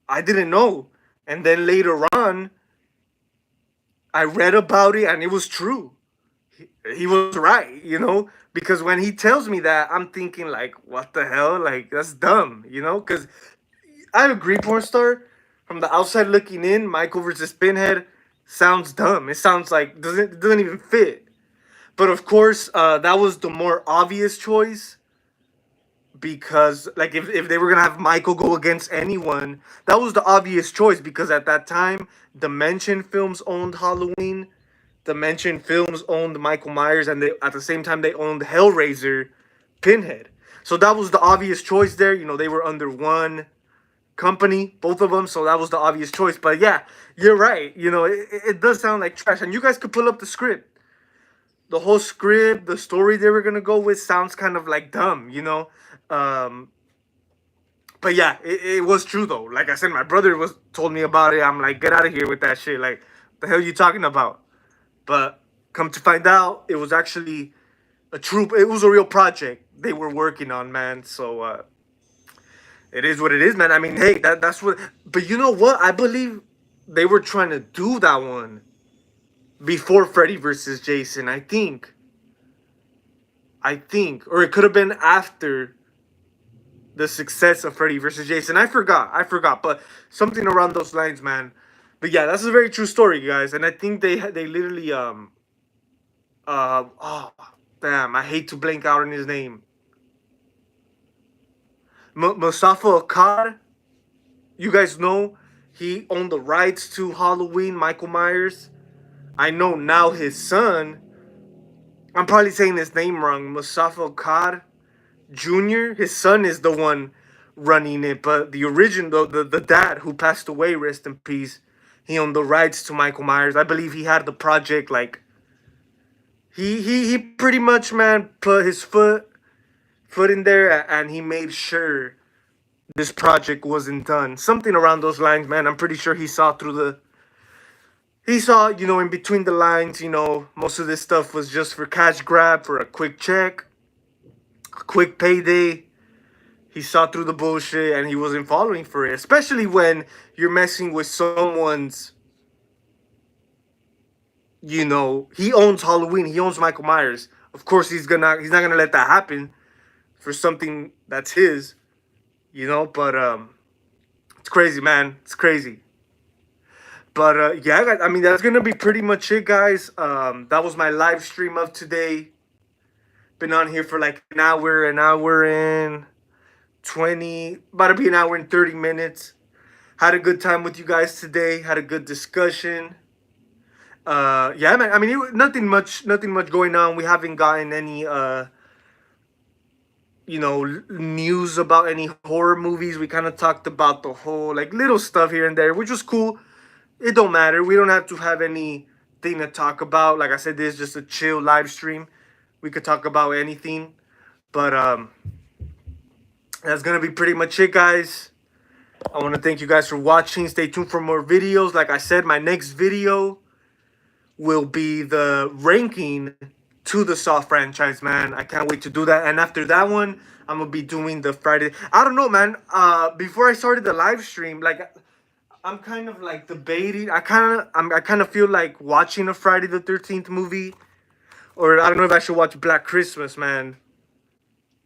I didn't know. And then later on, I read about it and it was true. He was right, you know, because when he tells me that, I'm thinking like, what the hell? Like that's dumb, you know? Because I agree, porn star. From the outside looking in, Michael versus Pinhead sounds dumb. It sounds like doesn't even fit. But of course, that was the more obvious choice because like if they were gonna have Michael go against anyone, that was the obvious choice because at that time, Dimension Films owned Halloween. Dimension Films owned Michael Myers, and they at the same time they owned Hellraiser, Pinhead. So that was the obvious choice there. You know, they were under one company, both of them. So that was the obvious choice. But yeah, you're right. You know, it does sound like trash. And you guys could pull up the script. The whole script, the story they were gonna go with sounds kind of like dumb. You know, um, but yeah, it was true though. Like I said, my brother was told me about it. I'm like, get out of here with that shit. Like, the hell you talking about? But come to find out, it was actually a true. It was a real project they were working on, man. So it is what it is, man. I mean, hey, that's what. But you know what? I believe they were trying to do that one before Freddy versus Jason. Or it could have been after the success of Freddy versus Jason. I forgot, but something around those lines, man. But yeah, that's a very true story, guys. And I think they literally oh damn, I hate to blank out on his name. Mustafa Akkad. You guys know he owned the rights to Halloween, Michael Myers. I know now his son. I'm probably saying his name wrong. Mustafa Akkad Jr. His son is the one running it, but the original, the dad who passed away, rest in peace. He owned the rights to Michael Myers. I believe he had the project like he pretty much, man, put his foot in there and he made sure this project wasn't done. Something around those lines, man. I'm pretty sure he saw, you know, in between the lines, you know, most of this stuff was just for cash grab, for a quick check, a quick payday. He saw through the bullshit and he wasn't following for it. Especially when you're messing with someone's, you know, he owns Halloween, he owns Michael Myers. Of course he's not gonna let that happen for something that's his, you know, but it's crazy, man. It's crazy. But yeah, I mean that's gonna be pretty much it, guys. That was my live stream of today. Been on here for like an hour and 20, about to be an hour and 30 minutes. Had a good time with you guys today. Had a good discussion. Yeah, man. I mean, nothing much going on. We haven't gotten any you know, news about any horror movies. We kind of talked about the whole like little stuff here and there, which was cool. It don't matter. We don't have to have anything to talk about. Like I said, this is just a chill live stream. We could talk about anything. But that's gonna be pretty much it, guys. I want to thank you guys for watching. Stay tuned for more videos. Like I said, my next video will be the ranking to the Saw franchise, man. I can't wait to do that. And after that one, I'm gonna be doing the Friday. I don't know, man. Before I started the live stream, like I'm kind of like debating. I kind of feel like watching a Friday the 13th movie, or I don't know if I should watch Black Christmas, man.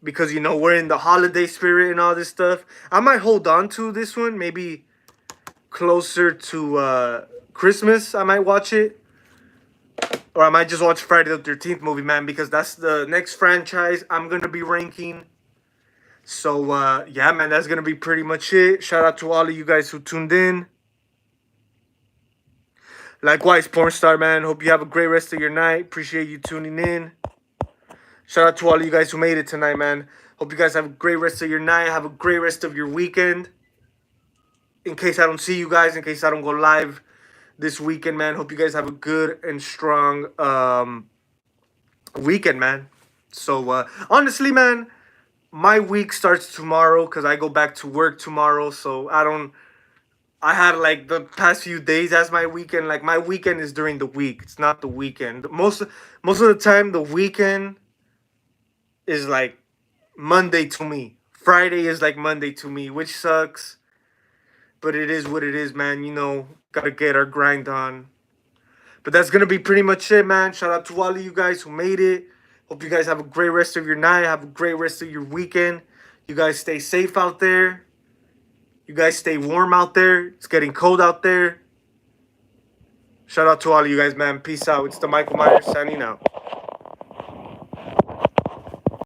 Because you know we're in the holiday spirit and all this stuff. I might hold on to this one, maybe closer to Christmas. I might watch it, or I might just watch Friday the 13th movie, man. Because that's the next franchise I'm gonna be ranking. So yeah, man, that's gonna be pretty much it. Shout out to all of you guys who tuned in. Likewise, porn star man. Hope you have a great rest of your night. Appreciate you tuning in. Shout out to all of you guys who made it tonight, man. Hope you guys have a great rest of your night. Have a great rest of your weekend. In case I don't see you guys, in case I don't go live this weekend, man. Hope you guys have a good and strong weekend, man. So honestly, man, my week starts tomorrow because I go back to work tomorrow. So I had like the past few days as my weekend. Like my weekend is during the week. It's not the weekend. Most of the time, the weekend is like Monday to me. Friday is like Monday to me, which sucks. But it is what it is, man. You know, gotta get our grind on. But that's gonna be pretty much it, man. Shout out to all of you guys who made it. Hope you guys have a great rest of your night. Have a great rest of your weekend. You guys stay safe out there. You guys stay warm out there. It's getting cold out there. Shout out to all of you guys, man. Peace out. It's the Michael Myers signing out.